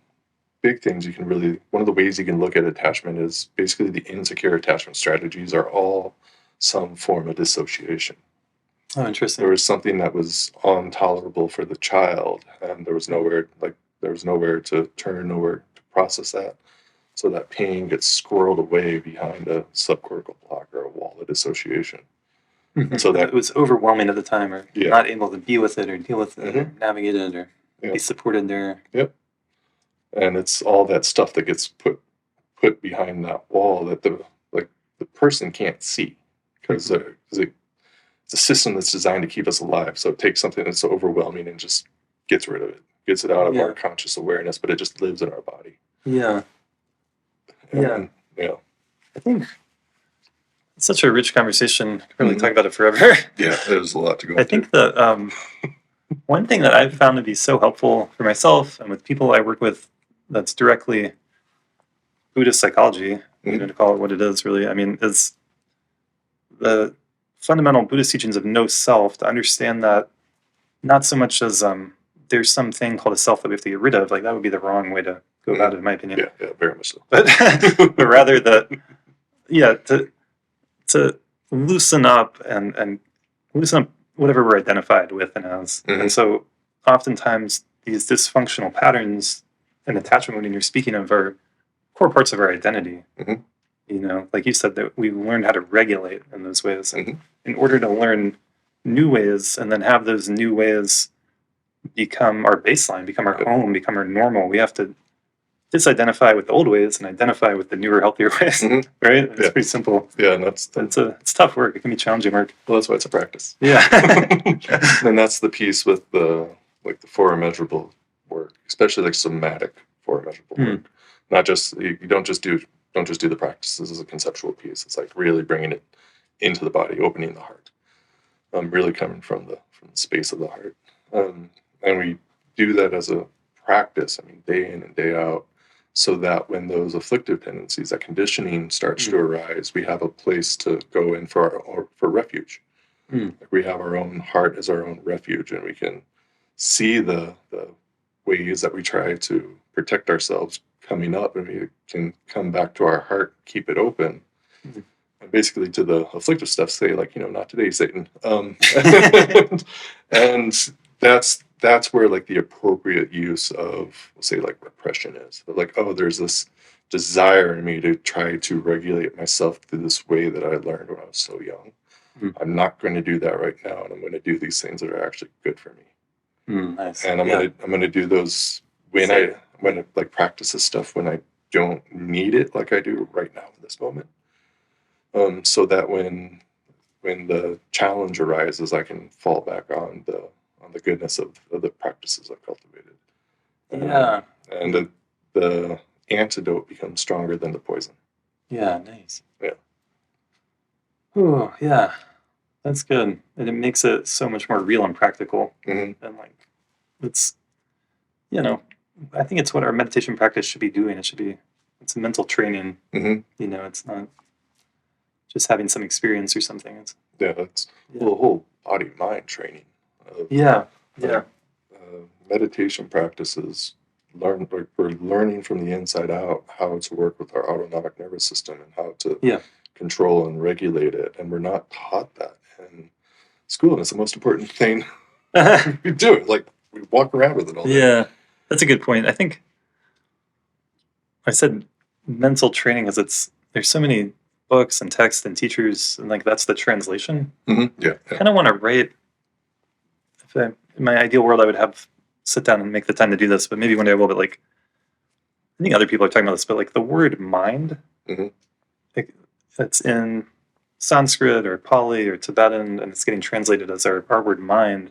ways you can look at attachment is basically the insecure attachment strategies are all some form of dissociation. Oh, interesting. There was something that was intolerable for the child, and there was nowhere to turn, nowhere to process that. So that pain gets squirreled away behind a subcortical block or a wall of dissociation. And so that it was overwhelming at the time, or Yeah. not able to be with it or deal with it or Mhm. navigate it or Yeah. be supported there. Yep. And it's all that stuff that gets put behind that wall that the person can't see, because it's a system that's designed to keep us alive. So it takes something that's so overwhelming and just gets rid of it, gets it out of our conscious awareness, but it just lives in our body. Yeah. And, I think it's such a rich conversation. I could probably talk about it forever. Yeah, there's a lot to go into. I think that one thing that I've found to be so helpful for myself and with people I work with that's directly Buddhist psychology, to call it what it is really, I mean, is the fundamental Buddhist teachings of no self, to understand that not so much as there's something called a self that we have to get rid of, like that would be the wrong way to go about it in my opinion. Yeah, very much so. But rather that, to loosen up and loosen up whatever we're identified with and as. And so oftentimes these dysfunctional patterns and attachment wounding you're speaking of are core parts of our identity. Like you said, that we learned how to regulate in those ways. And in order to learn new ways and then have those new ways become our baseline, become our home, become our normal, we have to disidentify with the old ways and identify with the newer, healthier ways. Right? It's pretty simple. Yeah, and it's tough work. It can be challenging work. Well, that's why it's a practice. Yeah. And that's the piece with the four immeasurable work, especially like somatic four immeasurable work. Not just you don't just do the practices as a conceptual piece. It's like really bringing it into the body, opening the heart. Really coming from the space of the heart. And we do that as a practice, day in and day out, so that when those afflictive tendencies, that conditioning starts to arise, we have a place to go in for refuge. Like we have our own heart as our own refuge, and we can see the ways that we try to protect ourselves coming up, and we can come back to our heart, keep it open, and basically to the afflictive stuff say, like, not today, Satan. And that's where like the appropriate use of, say, like repression is. Like, oh, there's this desire in me to try to regulate myself through this way that I learned when I was so young. I'm not going to do that right now, and I'm going to do these things that are actually good for me. Nice. And I'm going to do those when I like practice this stuff when I don't need it, like I do right now in this moment. So that when the challenge arises, I can fall back on the goodness of the practices I've cultivated. And the antidote becomes stronger than the poison. Yeah, nice. Yeah. Oh, yeah. That's good. And it makes it so much more real and practical. And like, it's, I think it's what our meditation practice should be doing. It's a mental training. It's not just having some experience or something. It's the whole body-mind training. Meditation practices we're learning from the inside out how to work with our autonomic nervous system and how to control and regulate it, and we're not taught that in school, and it's the most important thing we do. Like, we walk around with it all day. Yeah, that's a good point. I think I said mental training because there's so many books and texts and teachers, and like that's the translation. I kind of want to write. In my ideal world, I would sit down and make the time to do this, but maybe one day I will. But like, I think other people are talking about this, but like the word mind, like, it's in Sanskrit or Pali or Tibetan, and it's getting translated as our word mind.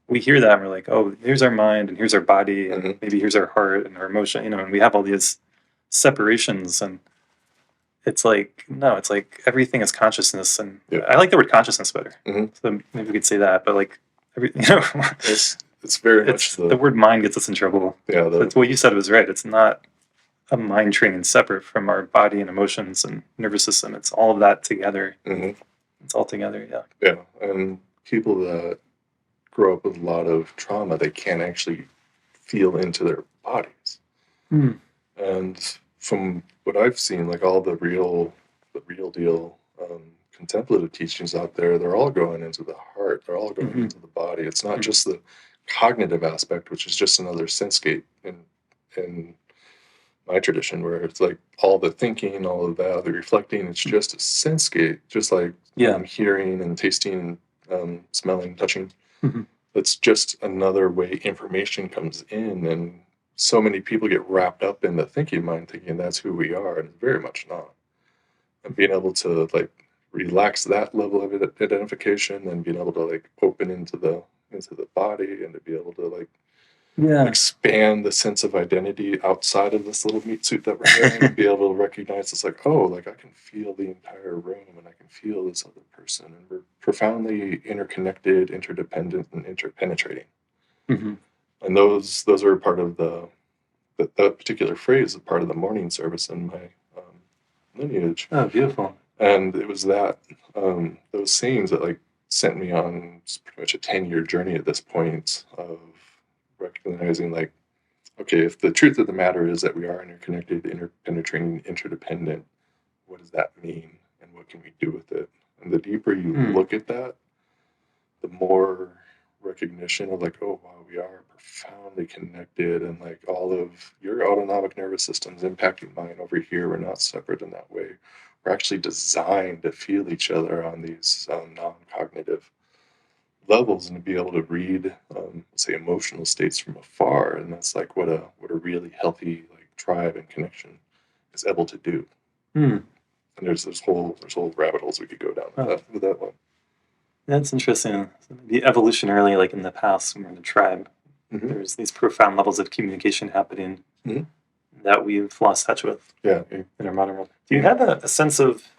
We hear that and we're like, oh, here's our mind and here's our body and maybe here's our heart and our emotion, and we have all these separations, and it's like, no, it's like everything is consciousness. And I like the word consciousness better. So maybe we could say that, but like, it's very much the word mind gets us in trouble. Yeah, that's what you said was right. It's not a mind training separate from our body and emotions and nervous system. It's all of that together. Mm-hmm. It's all together, yeah. Yeah, and people that grow up with a lot of trauma, they can't actually feel into their bodies. Mm. And from what I've seen, like all the real deal contemplative teachings out there, they're all going into the heart. They're all going into the body. It's not just the cognitive aspect, which is just another sensate in my tradition, where it's like all the thinking, all of that, the reflecting. It's just a sensate, just like hearing and tasting, smelling, touching. Mm-hmm. It's just another way information comes in, and so many people get wrapped up in the thinking mind, thinking that's who we are, and it's very much not. And being able to like relax that level of identification, and being able to like open into the body, and to be able to like expand the sense of identity outside of this little meat suit that we're wearing, and be able to recognize it's like, oh, like I can feel the entire room, and I can feel this other person, and we're profoundly interconnected, interdependent, and interpenetrating. Mm-hmm. And those are part of that particular phrase is part of the morning service in my lineage. Oh, beautiful. And it was that those sayings that like sent me on pretty much a 10-year journey at this point of recognizing like, okay, if the truth of the matter is that we are interconnected, interpenetrating, interdependent, what does that mean, and what can we do with it? And the deeper you look at that, the more recognition of like, oh wow, we are profoundly connected, and like all of your autonomic nervous system's impacting mine over here. We're not separate in that way. We're actually designed to feel each other on these non-cognitive levels, and to be able to read, say, emotional states from afar. And that's like what a really healthy like tribe and connection is able to do. And there's whole rabbit holes we could go down with that one. That's interesting. The evolutionarily, like in the past, when we're in the tribe, there's these profound levels of communication happening that we've lost touch with in our modern world. Do you have a sense of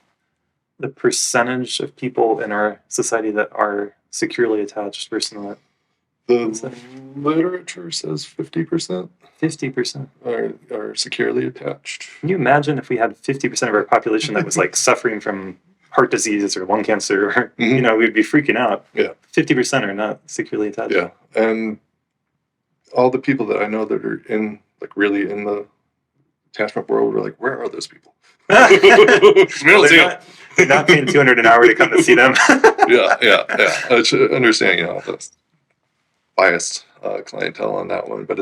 the percentage of people in our society that are securely attached versus not? The literature says 50%. 50% are securely attached. Can you imagine if we had 50% of our population that was like suffering from heart disease or lung cancer, or we'd be freaking out. 50% are not securely attached. Yeah, and all the people that I know that are in like really in the attachment world are like, where are those people? They're not paying $200 an hour to come to see them. yeah. I should understand, that's biased clientele on that one, but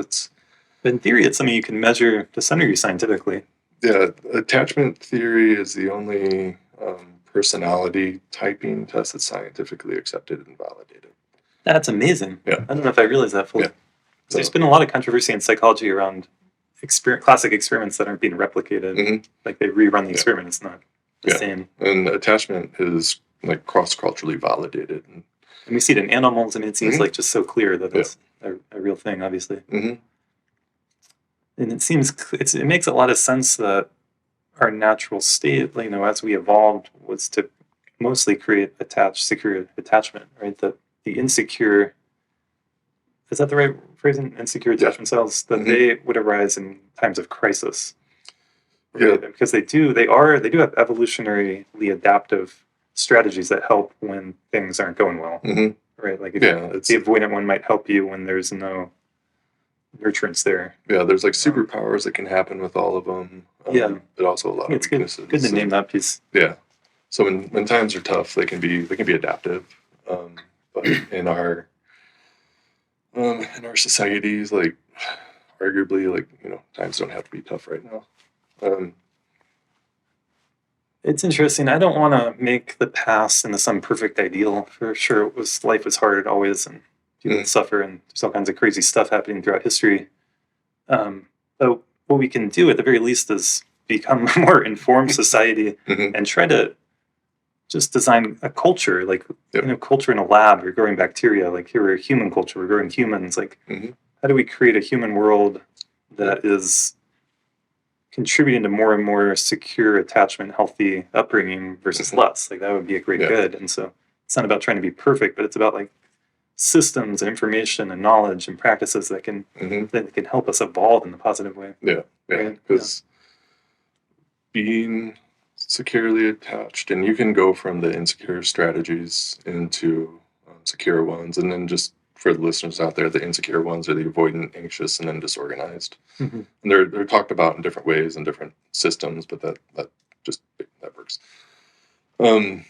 in theory, it's something you can measure to some degree scientifically. Yeah, attachment theory is the only personality typing test that's scientifically accepted and validated. That's amazing. Yeah. I don't know if I realized that fully. Yeah. There's been a lot of controversy in psychology around classic experiments that aren't being replicated. Like they rerun the experiment. It's not the same. And attachment is like cross-culturally validated. And we see it in animals. I mean, it seems like just so clear that it's a real thing, obviously. And it seems it makes a lot of sense that our natural state, as we evolved, was to mostly create secure attachment, right? The insecure, is that the right phrasing? Insecure attachment cells, that they would arise in times of crisis. Right? Yeah. Because they do have evolutionarily adaptive strategies that help when things aren't going well. Right? Like the avoidant one might help you when there's no nurturance there. Yeah, there's like superpowers that can happen with all of them. But also a lot of weaknesses. Good to name that piece. Yeah. So when times are tough, they can be adaptive. But in our societies, like arguably, like times don't have to be tough right now. It's interesting. I don't want to make the past into some perfect ideal. For sure, life was hard always, and people suffer, and there's all kinds of crazy stuff happening throughout history. But what we can do at the very least is become a more informed society and try to just design a culture, like culture in a lab. We're growing bacteria. Like here we're a human culture. We're growing humans. Like how do we create a human world that is contributing to more and more secure attachment, healthy upbringing versus less? Like that would be a great good. And so it's not about trying to be perfect, but it's about like systems and information and knowledge and practices that can help us evolve in a positive way. Yeah, because being securely attached, and you can go from the insecure strategies into secure ones, and then just for the listeners out there, the insecure ones are the avoidant, anxious, and then disorganized. Mm-hmm. And they're talked about in different ways in different systems, but that works. And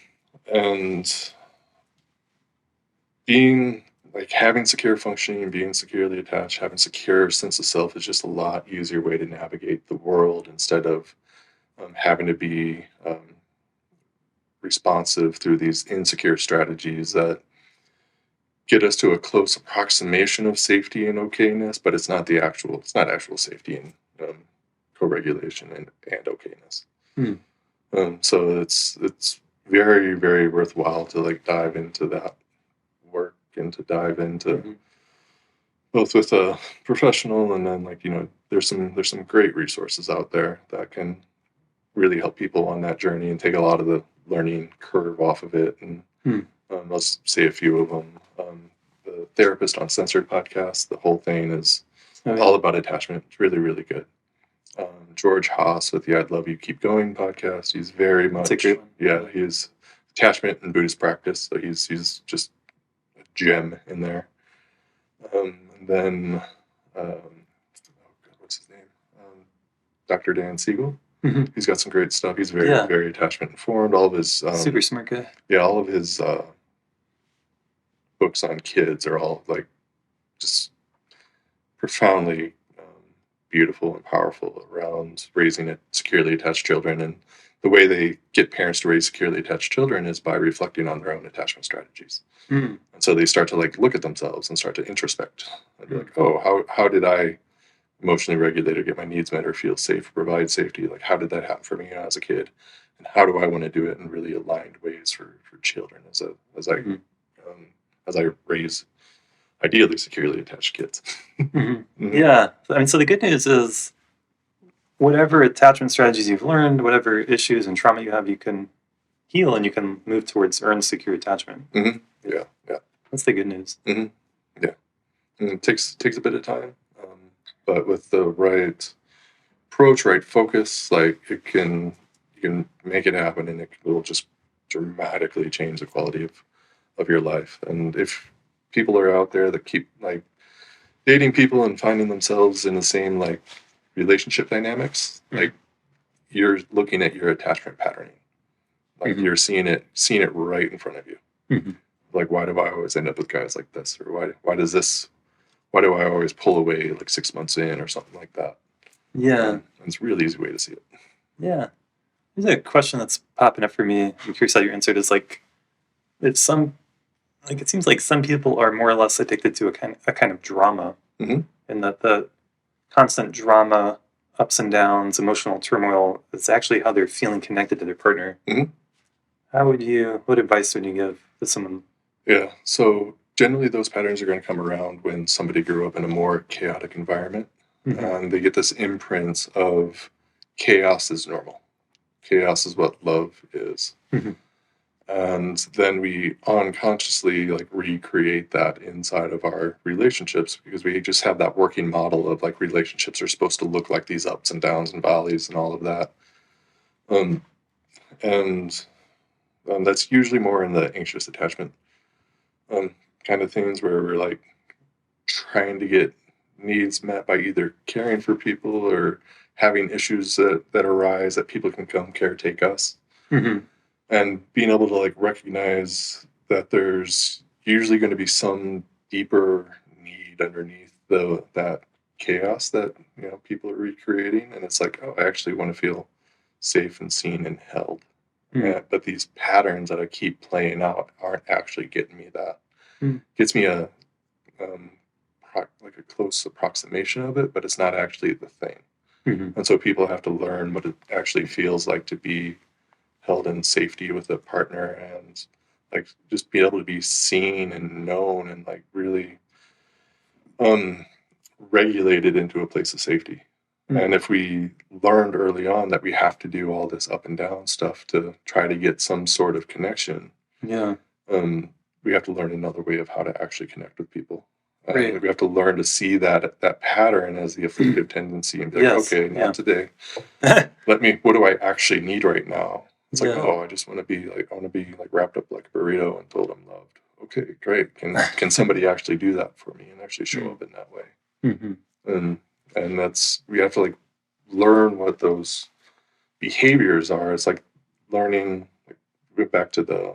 being like having secure functioning, being securely attached, having secure sense of self is just a lot easier way to navigate the world instead of having to be responsive through these insecure strategies that get us to a close approximation of safety and okayness, but it's not actual safety and co-regulation and okayness. So it's very, very worthwhile to like dive into that work and to dive into both with a professional and then like, there's some great resources out there that can really help people on that journey and take a lot of the learning curve off of it. And let's say a few of them. The Therapist Uncensored podcast, the whole thing is all about attachment. It's really, really good. George Haas with the I'd Love You Keep Going podcast. He's very much, That's a great one. Yeah, he's attachment and Buddhist practice. So he's just a gem in there. And then, what's his name? Dr. Dan Siegel. He's got some great stuff. He's very, very attachment informed. All of his super smart guy. Yeah, all of his books on kids are all like just profoundly beautiful and powerful around raising securely attached children. And the way they get parents to raise securely attached children is by reflecting on their own attachment strategies. And so they start to like look at themselves and start to introspect and be like, oh, how did I emotionally regulate or get my needs met or feel safe or provide safety? Like, how did that happen for me as a kid? And how do I want to do it in really aligned ways for children as I raise ideally securely attached kids? Yeah. I mean, so the good news is whatever attachment strategies you've learned, whatever issues and trauma you have, you can heal and you can move towards earned secure attachment. Yeah. That's the good news. Yeah. And it takes a bit of time, but with the right approach, right focus, like you can make it happen, and it will just dramatically change the quality of your life. And if people are out there that keep like dating people and finding themselves in the same like relationship dynamics, like you're looking at your attachment patterning, like you're seeing it right in front of you. Like, why do I always end up with guys like this, or why do I always pull away like 6 months in or something like that? And it's a really easy way to see it. Yeah. There's a question that's popping up for me. I'm curious how your answer is. Like, it seems like some people are more or less addicted to a kind of drama, and that the constant drama, ups and downs, emotional turmoil is actually how they're feeling connected to their partner. What advice would you give to someone? Yeah, so generally those patterns are going to come around when somebody grew up in a more chaotic environment, and they get this imprint of chaos is normal. Chaos is what love is. And then we unconsciously like recreate that inside of our relationships because we just have that working model of like relationships are supposed to look like these ups and downs and valleys and all of that. And that's usually more in the anxious attachment kind of things where we're like trying to get needs met by either caring for people or having issues that arise that people can come caretake us. And being able to like recognize that there's usually going to be some deeper need underneath that chaos that people are recreating, and it's like, oh, I actually want to feel safe and seen and held. But these patterns that I keep playing out aren't actually getting me that. Gets me a close approximation of it, but it's not actually the thing. And so people have to learn what it actually feels like to be held in safety with a partner, and like just be able to be seen and known and like really regulated into a place of safety. And if we learned early on that we have to do all this up and down stuff to try to get some sort of connection, we have to learn another way of how to actually connect with people. Right. We have to learn to see that pattern as the afflictive tendency and be like, Yes. okay, Yeah. not today. What do I actually need right now? It's like, Yeah. oh, I want to be like wrapped up like a burrito and told I'm loved. Okay, great. Can somebody actually do that for me and actually show up in that way? Mm-hmm. And we have to like learn what those behaviors are. It's like learning, like, go back to the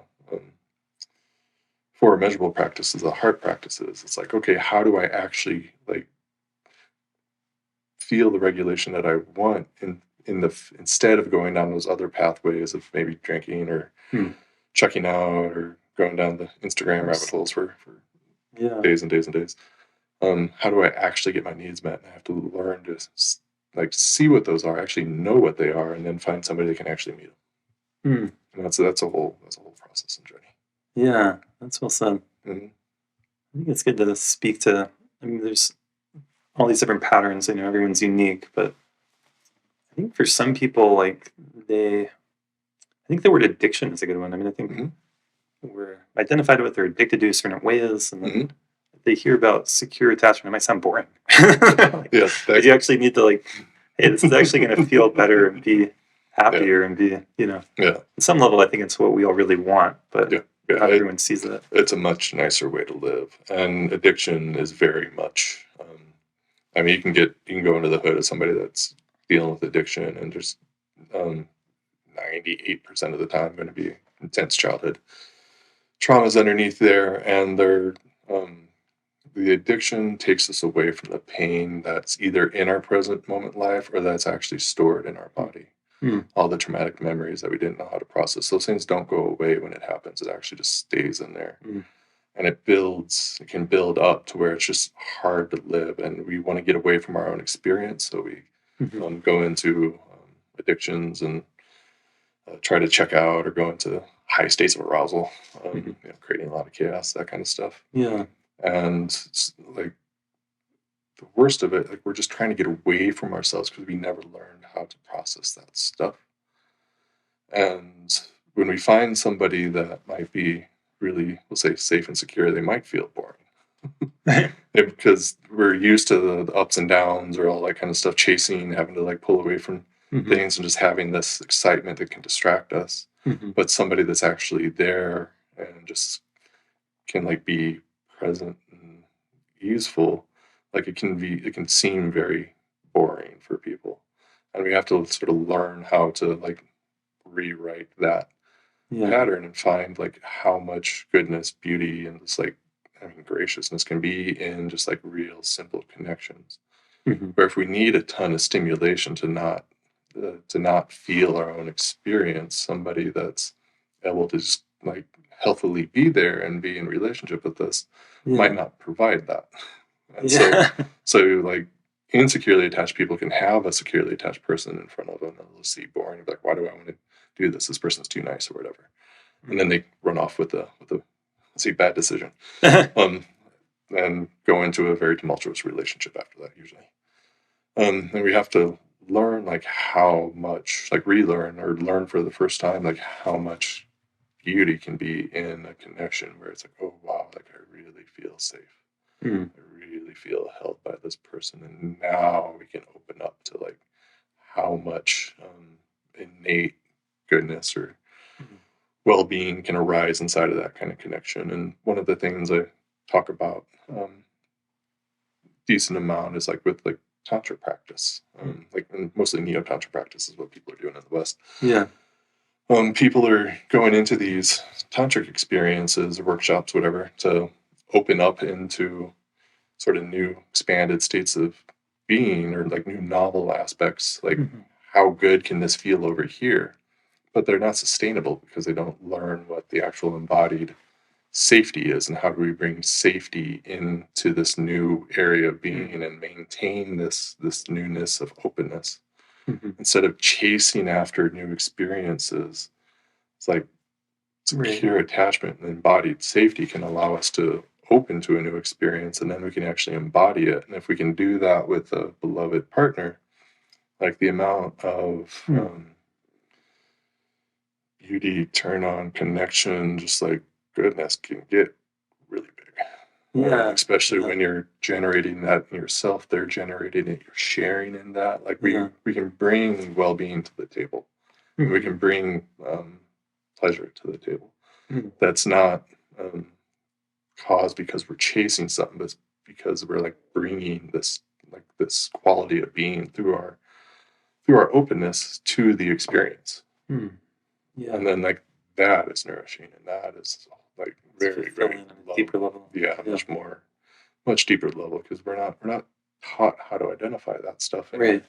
four measurable practices, the heart practices. It's like, okay, how do I actually like feel the regulation that I want instead of going down those other pathways of maybe drinking or checking out or going down the Instagram rabbit holes for days and days and days. How do I actually get my needs met? And I have to learn to like see what those are, actually know what they are, and then find somebody that can actually meet them. And that's a whole process and journey. Yeah, that's well said. Mm-hmm. I think it's good to speak to. I mean, there's all these different patterns. I know everyone's unique, but I think for some people, like I think the word addiction is a good one. I mean, I think we're identified with they're addicted to certain ways, and then they hear about secure attachment. It might sound boring. But you actually need to like, hey, this is actually going to feel better and be happier and be, at some level, I think it's what we all really want, but not everyone sees that. It's a much nicer way to live, and addiction is very much. I mean, you can go into the hood of somebody that's dealing with addiction, and there's 98% of the time going to be intense childhood traumas underneath there, and the addiction takes us away from the pain that's either in our present moment life or that's actually stored in our body. All the traumatic memories that we didn't know how to process, those things don't go away when it happens. It actually just stays in there. And it can build up to where it's just hard to live, and we want to get away from our own experience, so we go into addictions and try to check out or go into high states of arousal, creating a lot of chaos, that kind of stuff. And like the worst of it, like we're just trying to get away from ourselves because we never learned how to process that stuff. And when we find somebody that might be really, we'll say, safe and secure, they might feel boring because we're used to the ups and downs or all that kind of stuff, chasing, having to like pull away from things and just having this excitement that can distract us. But somebody that's actually there and just can like be present and easeful, like it can seem very boring for people, and we have to sort of learn how to like rewrite that pattern and find like how much goodness, beauty, and just like graciousness can be in just like real simple connections. Where if we need a ton of stimulation to not feel our own experience, somebody that's able to just like healthily be there and be in relationship with us might not provide that. And so like insecurely attached people can have a securely attached person in front of them and they'll see boring and be like, why do I want to do this? This person's too nice or whatever. And then they run off with a bad decision. And go into a very tumultuous relationship after that usually. And we have to learn like how much, like relearn or learn for the first time, like how much beauty can be in a connection where it's like, oh wow, like I really feel safe. I really feel held by this person, and now we can open up to like how much innate goodness or well-being can arise inside of that kind of connection. And one of the things I talk about decent amount is like with like tantra practice, like mostly neo-tantra practice is what people are doing in the West. People are going into these tantric experiences or workshops, whatever, to open up into sort of new expanded states of being or like new novel aspects, like how good can this feel over here? But they're not sustainable because they don't learn what the actual embodied safety is and how do we bring safety into this new area of being and maintain this newness of openness instead of chasing after new experiences. It's like secure attachment and embodied safety can allow us to open to a new experience, and then we can actually embody it. And if we can do that with a beloved partner, like the amount of beauty, turn on, connection, just like goodness can get really big. Yeah. Especially Yeah. when you're generating that in yourself, they're generating it, you're sharing in that. Like Yeah. we can bring well-being to the table. We Mhm. can bring pleasure to the table. Mhm. That's not caused because we're chasing something, but it's because we're like bringing this quality of being through our openness to the experience. Mhm. Yeah. And then like that is nourishing, and that is like It's very, very fulfilling on a deeper level. yeah, Yeah. much deeper level, because we're not taught how to identify that stuff in our Right.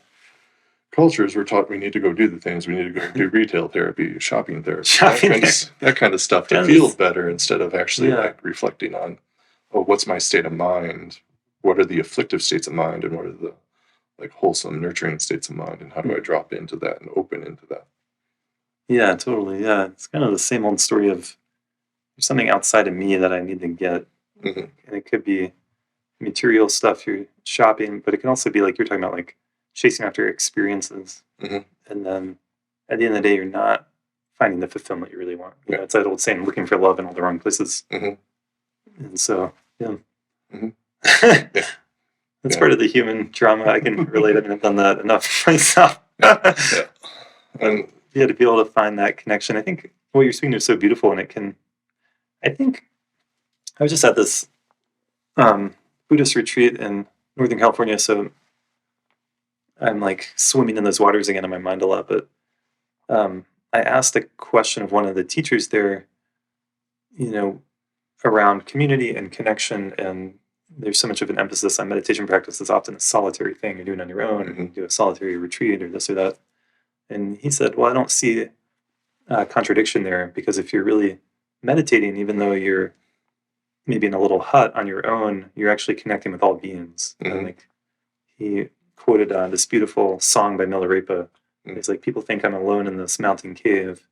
cultures. We're taught we need to go do the things, we need to go do retail therapy, shopping therapy, Shopping that kind of stuff to Yes. feel better, instead of actually Yeah. like reflecting on, oh, what's my state of mind, what are the afflictive states of mind, and what are the like wholesome nurturing states of mind, and how do I drop into that and open into that. Yeah, totally. Yeah. It's kind of the same old story of there's something outside of me that I need to get. Mhm. And it could be material stuff you're shopping, but it can also be like you're talking about, like chasing after experiences. Mhm. And then at the end of the day, you're not finding the fulfillment you really want. You Yeah. know, it's that old saying, looking for love in all the wrong places. Mhm. And so, yeah. Mhm. Yeah. That's Yeah. part of the human drama. I can relate. I mean, I've done that enough myself. Yeah. And Yeah, to be able to find that connection. I think what you're speaking to is so beautiful, and it can. I think I was just at this Buddhist retreat in Northern California, so I'm like swimming in those waters again in my mind a lot. But I asked a question of one of the teachers there, you know, around community and connection, and there's so much of an emphasis on meditation practice is often a solitary thing you're doing on your own, or you do a solitary retreat or this or that. And he said, well, I don't see a contradiction there, because if you're really meditating, even though you're maybe in a little hut on your own, you're actually connecting with all beings. And Mhm. like he quoted this beautiful song by Milarepa. Mm. It's like, people think I'm alone in this mountain cave,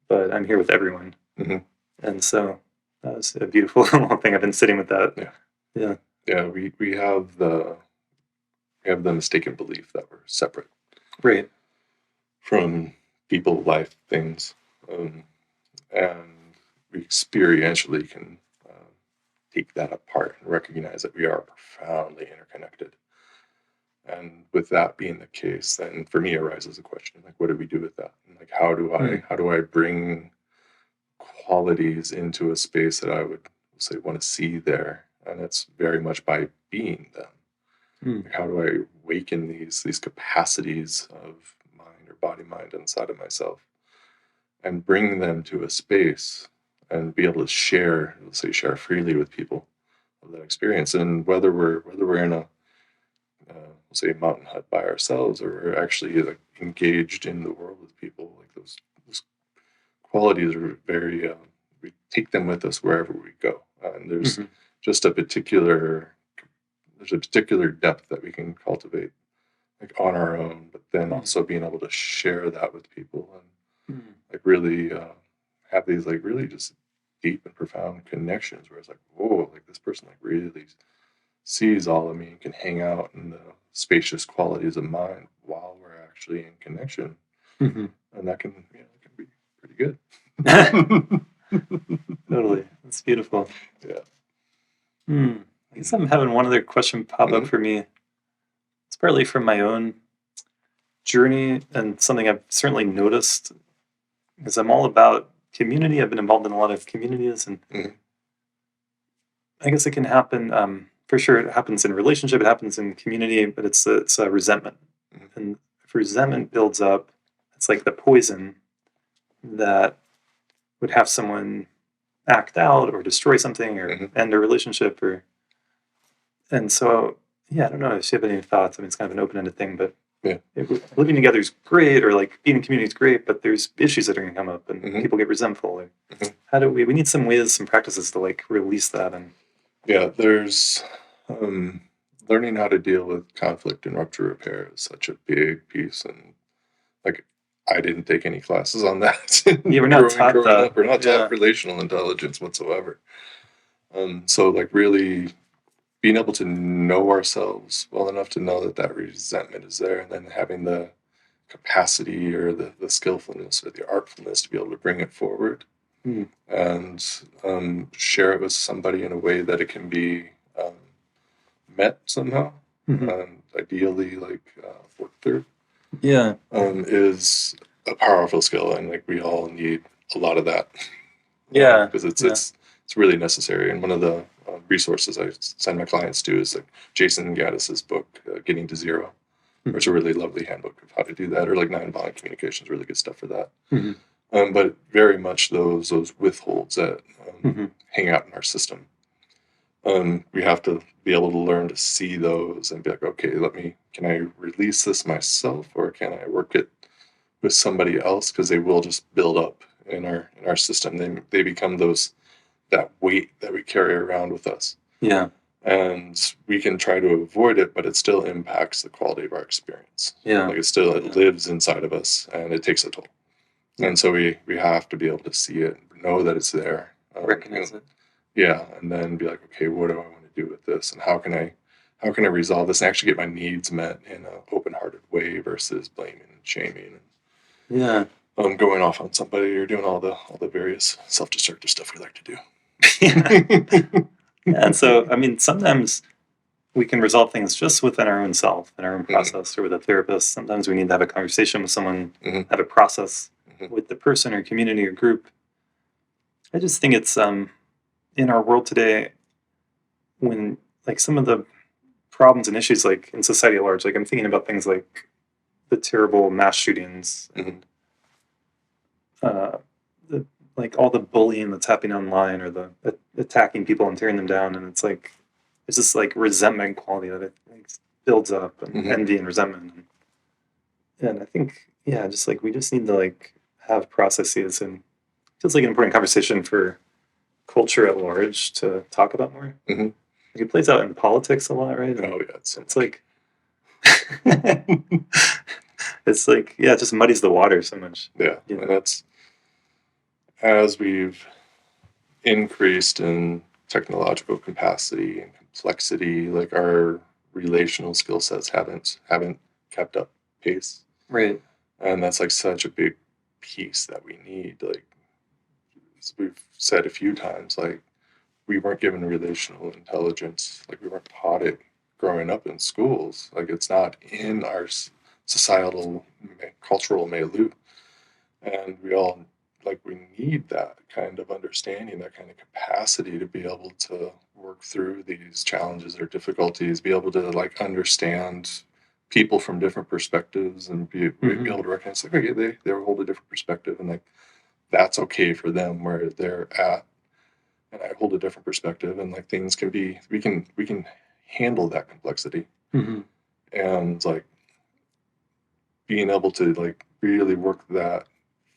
but I'm here with everyone. Mhm. And so that was a beautiful little thing. I've been sitting with that. Yeah. Yeah. Yeah, we have the mistaken belief that we're separate Right. from people, life, things, and we experientially can take that apart and recognize that we are profoundly interconnected. And with that being the case, then for me arises a question like, what do we do with that? And like, how do I bring qualities into a space that I would say want to see there? And it's very much by being them. Like, how do I awaken these capacities of mind or body mind inside of myself and bring them to a space and be able to share, let's say, share freely with people of that experience? And whether we're in a let's say a mountain hut by ourselves, or we're actually like engaged in the world with people, like those qualities are very we take them with us wherever we go, and just there's a particular depth that we can cultivate like on our own, but then also being able to share that with people, and like really have these like really just deep and profound connections where it's like, whoa, like this person like really sees all of me and can hang out in the spacious qualities of mind while we're actually in connection. And that can, it can be pretty good. Totally. That's beautiful. Yeah. I guess I'm having one other question pop up for me. It's partly from my own journey and something I've certainly noticed, because I'm all about community. I've been involved in a lot of communities, and I guess it can happen. For sure, it happens in relationship. It happens in community, but it's a resentment, and if resentment builds up, it's like the poison that would have someone act out or destroy something or end a relationship, and so yeah, I don't know if you have any thoughts. I mean, it's kind of an open-ended thing, but Yeah. living together is great, or like being in community is great, but there's issues that are going to come up, and people get resentful. Or how do we need some ways, some practices to like release that? And Yeah, there's learning how to deal with conflict and rupture repair is such a big piece, and like I didn't take any classes on that. Yeah, we're not taught growing that. up. We're not Yeah. taught relational intelligence whatsoever. So like really being able to know ourselves well enough to know that that resentment is there, and then having the capacity or the skillfulness or the artfulness to be able to bring it forward and share it with somebody in a way that it can be met somehow, ideally worked through, Yeah. is a powerful skill, and like we all need a lot of that. Yeah. Because it's really necessary. And one of the resources I send my clients to is like Jason Gaddis's book, Getting to Zero, which is a really lovely handbook of how to do that, or like nonviolent communication is really good stuff for that. But very much those withholds that hang out in our system. We have to be able to learn to see those and be like, okay, can I release this myself, or can I work it with somebody else? Because they will just build up in our system. They become that weight that we carry around with us. Yeah. And we can try to avoid it, but it still impacts the quality of our experience. Yeah. Like it lives inside of us, and it takes a toll. And so we have to be able to see it, know that it's there, Recognize it. Yeah, and then be like, okay, what do I want to do with this, and how can I resolve this and actually get my needs met in an open-hearted way versus blaming and shaming. Yeah. Going off on somebody or doing all the various self-destructive stuff we like to do. And so, I mean, sometimes we can resolve things just within our own self, in our own process, or with a therapist. Sometimes we need to have a conversation with someone, have a process with the person or community or group. I just think it's in our world today, when like some of the problems and issues like in society at large, like I'm thinking about things like the terrible mass shootings and like all the bullying that's happening online, or the attacking people and tearing them down, and it's this like resentment quality that it builds up, and envy and resentment, and I think just like we just need to like have processes, and it feels like an important conversation for culture at large to talk about more. Like it plays out in politics a lot, right? Oh yeah, it's like it's like it just muddies the water so much. Yeah, and that's as we've increased in technological capacity and complexity, like our relational skill sets haven't kept up pace. Right. And that's like such a big piece that we need. Like, as we've said a few times, like we weren't given relational intelligence, like we weren't taught it growing up in schools. Like it's not in our societal cultural milieu, and we need that kind of understanding, that kind of capacity to be able to work through these challenges or difficulties, be able to like understand people from different perspectives, and be able to recognize like, okay, they hold a different perspective, and like that's okay for them where they're at, and I hold a different perspective, and like things can be, we can handle that complexity, and like being able to like really work that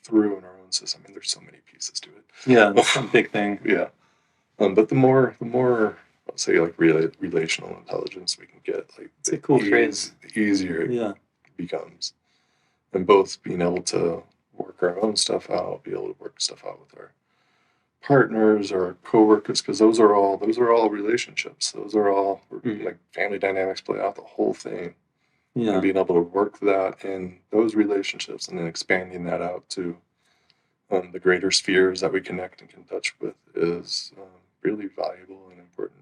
through in our own system. I mean, there's so many pieces to it. Yeah, that's a big thing. Yeah, but the more let's say like relational intelligence we can get, like it's a cool phrase. The easier it becomes, and both being able to work our own stuff out, be able to work stuff out with our partners or our coworkers, because those are all relationships. Those are all like family dynamics play out the whole thing. Yeah. And being able to work that in those relationships, and then expanding that out to the greater spheres that we connect and can touch with is really valuable and important.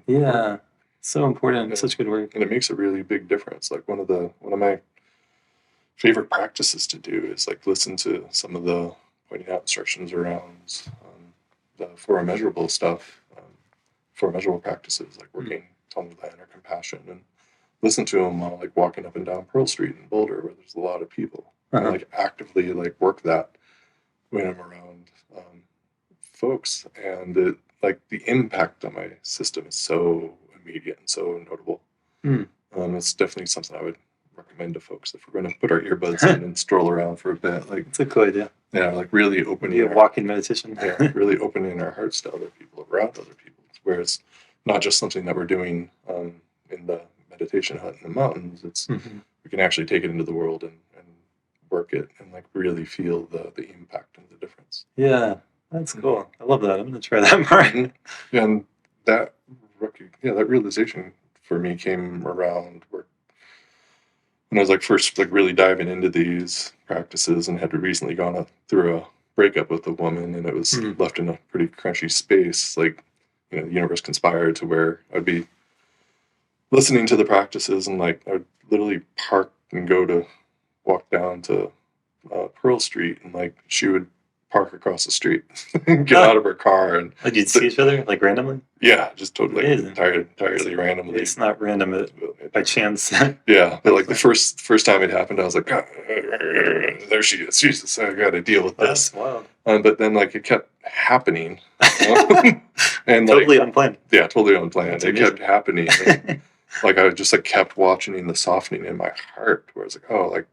Yeah, work. So important. And, such good work. And it makes a really big difference. Like one of my favorite practices to do is like listen to some of the pointing out instructions around the four immeasurable stuff, four immeasurable practices, like working tongue with land or compassion, and listen to them while like walking up and down Pearl Street in Boulder where there's a lot of people, and like actively like work that when I'm around folks, and it, like the impact on my system is so immediate and so notable. It's definitely something I would recommend to folks if we're going to put our earbuds in and stroll around for a bit. Like it's a cool idea. Yeah, like really opening a walking meditation. Really opening our hearts to other people, around other people, where it's not just something that we're doing in the meditation hut in the mountains. It's we can actually take it into the world and work it, and like really feel the impact and the difference. Yeah, that's cool. I love that. I'm going to try that more. And that realization for me came around when I was like first like really diving into these practices, and had recently gone through breakup with a woman, and it was left in a pretty crunchy space. Like, you know, the universe conspired to where I'd be listening to the practices, and like I'd literally park and go to walk down to Pearl Street, and like she would park across the street and get out of her car, and Like you'd see each other like randomly? yeah, just totally Amazing. entirely randomly. It's not random by chance. Yeah, but like the first time it happened, I was like, "God, there she is. Jesus, I got to deal with this." That's wild. But then like it kept happening, and Totally like, unplanned. yeah, totally unplanned. That's It amazing. kept happening. And, like I just like kept watching the softening in my heart, where I was like, oh, like,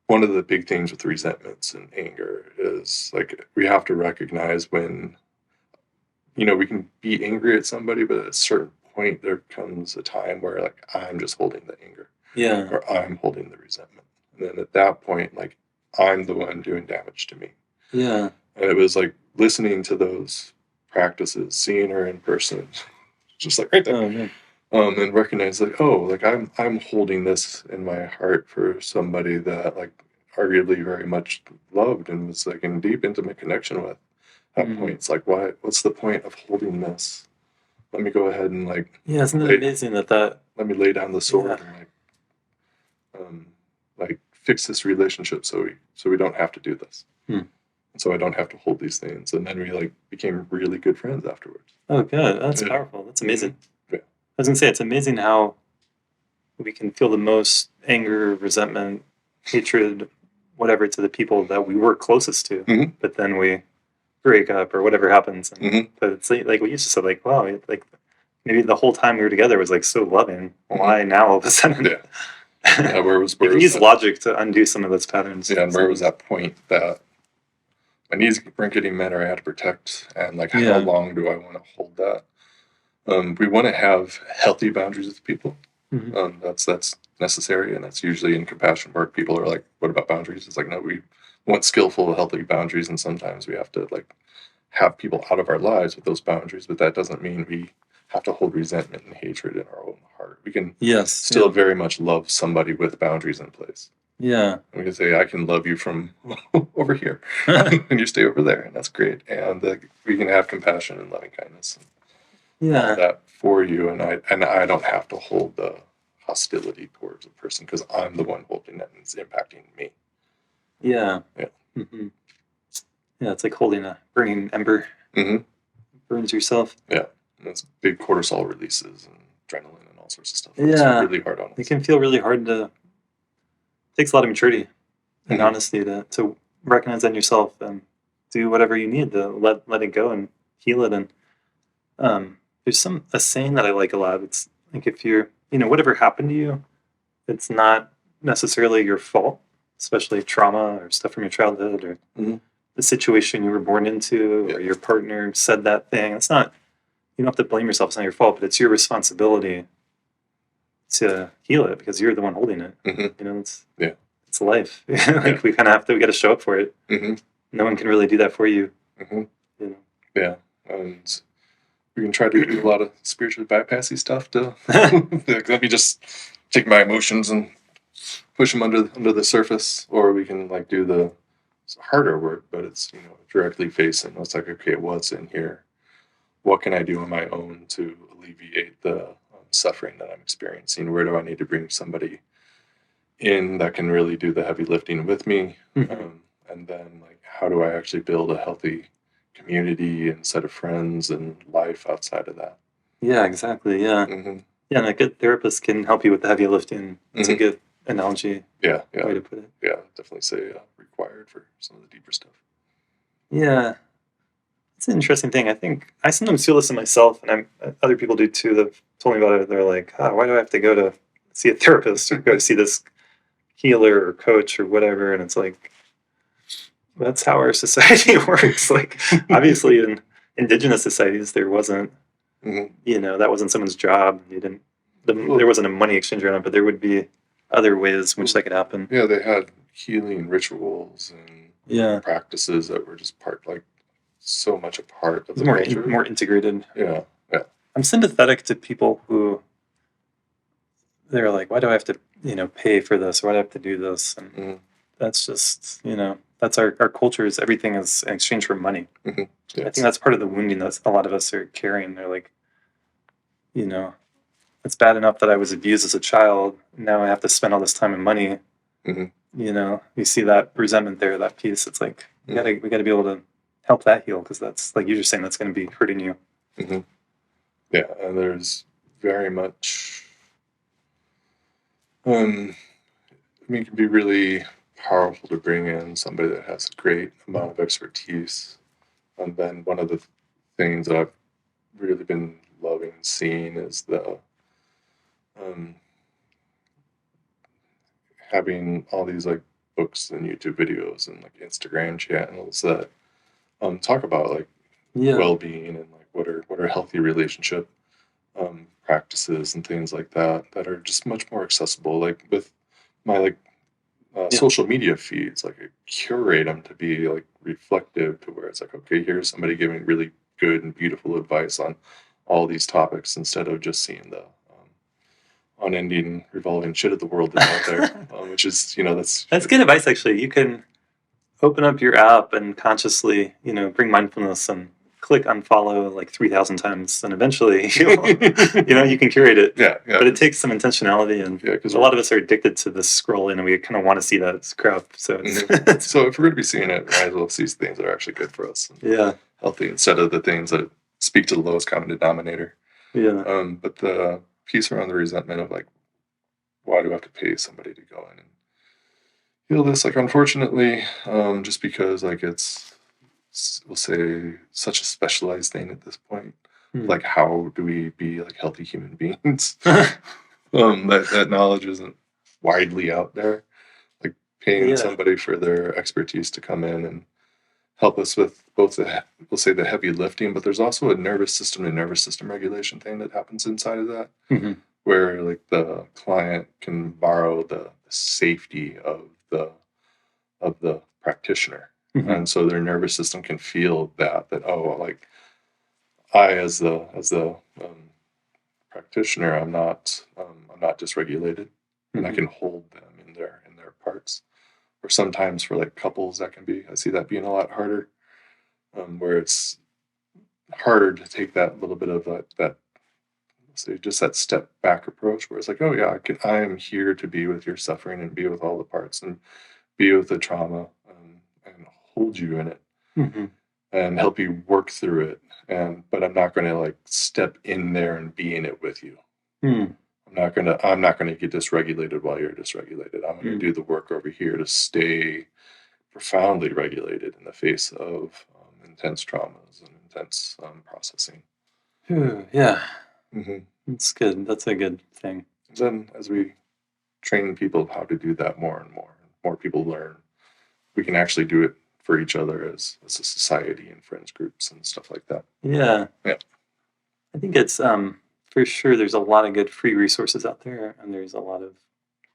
one of the big things with resentments and anger is like we have to recognize when, you know, we can be angry at somebody, but at a certain point there comes a time where like I'm just holding the anger, Yeah. or I'm holding the resentment, and then at that point, like I'm the one doing damage to me. Yeah. And it was like listening to those practices, seeing her in person, just like right there. Oh, man. And recognize like, oh, like I'm holding this in my heart for somebody that like arguably very much loved and was like in deep intimate connection with. At points, like what's the point of holding this? Let me go ahead and like isn't it amazing that let me lay down the sword Yeah. and like fix this relationship so we don't have to do this. And so I don't have to hold these things. And then we like became really good friends afterwards. Oh, good. That's powerful. That's amazing. Yeah. I was gonna say it's amazing how we can feel the most anger, resentment, hatred, whatever to the people that we were closest to, but then we break up or whatever happens. And, but it's like we used to say, like, wow, like maybe the whole time we were together was like so loving. Why now all of a sudden? Yeah, where was you can use logic to undo some of those patterns. Yeah, and where was that point that my needs weren't getting met, or I had to protect, and like how long do I want to hold that? We want to have healthy boundaries with people. That's necessary, and that's usually in compassion work. People are like, "What about boundaries?" It's like, no, we want skillful, healthy boundaries, and sometimes we have to like have people out of our lives with those boundaries. But that doesn't mean we have to hold resentment and hatred in our own heart. We can still very much love somebody with boundaries in place. Yeah, we can say, I can love you from over here, and you stay over there, and that's great. And we can have compassion and loving kindness. And all that for you, and I don't have to hold the hostility towards a person because I'm the one holding it and it's impacting me. Yeah. Yeah, it's like holding a burning ember. Burns yourself. Yeah, and it's big cortisol releases and adrenaline and all sorts of stuff. It's really hard on us. It can feel really hard to. It takes a lot of maturity and honesty to recognize that in yourself and do whatever you need to let it go and heal it. And there's a saying that I like a lot. It's like if you're, whatever happened to you, it's not necessarily your fault, especially trauma or stuff from your childhood or the situation you were born into or your partner said that thing. It's not, you don't have to blame yourself. It's not your fault, but it's your responsibility to heal it because you're the one holding it. It's life. We kind of we got to show up for it. No one can really do that for you. Yeah. And we can try to do a lot of spiritually bypassy stuff to let me just take my emotions and push them under the surface, or we can like do the harder work, but it's directly facing. It's like, okay, what's in here? What can I do on my own to alleviate the suffering that I'm experiencing? Where do I need to bring somebody in that can really do the heavy lifting with me? And then like, how do I actually build a healthy community and set of friends and life outside of that? Yeah, exactly. Yeah. Yeah, and a good therapist can help you with the heavy lifting. It's a good analogy. Yeah. Way to put it. Yeah, definitely say required for some of the deeper stuff. Yeah. It's an interesting thing. I think I sometimes feel this in myself, and other people do too. That told me about it. They're like, why do I have to go to see a therapist or go to see this healer or coach or whatever? And it's like, that's how our society works. Like, obviously, in indigenous societies, there wasn't, that wasn't someone's job. There wasn't a money exchange around it, but there would be other ways in which that could happen. Yeah, they had healing rituals and practices that were just so much a part of the culture. More integrated. Yeah. I'm sympathetic to people who they're like, why do I have to, pay for this? Why do I have to do this? And that's just, that's our culture is everything is in exchange for money. Mm-hmm. Yeah, I think that's part of the wounding that a lot of us are carrying. They're like, it's bad enough that I was abused as a child. Now I have to spend all this time and money. mm-hmm. You see that resentment there, that piece. It's like we gotta be able to help that heal, because that's, like you're just saying, that's going to be hurting you. Mm-hmm. Yeah, and there's very much. It can be really powerful to bring in somebody that has a great amount of expertise. And then one of the things that I've really been loving seeing is the having all these like books and YouTube videos and like Instagram channels that talk about like well-being and like what are healthy relationship practices and things like that are just much more accessible. Like with my social media feeds, like I curate them to be like reflective, to where it's like, okay, here's somebody giving really good and beautiful advice on all these topics, instead of just seeing the unending revolving shit of the world that's out there, which is, That's good advice, actually. You can open up your app and consciously, bring mindfulness and click unfollow like 3,000 times, and eventually you can curate it. Yeah. But it takes some intentionality, and because a lot of us are addicted to this scrolling, and we kind of want to see that crap. So so if we're going to be seeing it, we might as well see things that are actually good for us and healthy, instead of the things that speak to the lowest common denominator. But the piece around the resentment of like, why do I have to pay somebody to go in and heal this? Like, unfortunately, just because like it's, we'll say, such a specialized thing at this point. Like, how do we be like healthy human beings? That knowledge isn't widely out there. Like paying somebody for their expertise to come in and help us with both we'll say the heavy lifting, but there's also a nervous system and nervous system regulation thing that happens inside of that, where like the client can borrow the safety of the practitioner. And so their nervous system can feel that like I as the practitioner, I'm not dysregulated, and I can hold them in their parts. Or sometimes for like couples, I see that being a lot harder, where it's harder to take that little bit of that say just that step back approach, where it's like, oh yeah, I am here to be with your suffering and be with all the parts and be with the trauma, and hold you in it, and help you work through it. But I'm not going to like step in there and be in it with you. I'm not gonna get dysregulated while you're dysregulated. I'm gonna do the work over here to stay profoundly regulated in the face of intense traumas and intense processing. Yeah. That's good. That's a good thing. And then as we train people how to do that more and more people learn, we can actually do it for each other as a society and friends groups and stuff like that. Yeah. I think it's for sure there's a lot of good free resources out there, and there's a lot of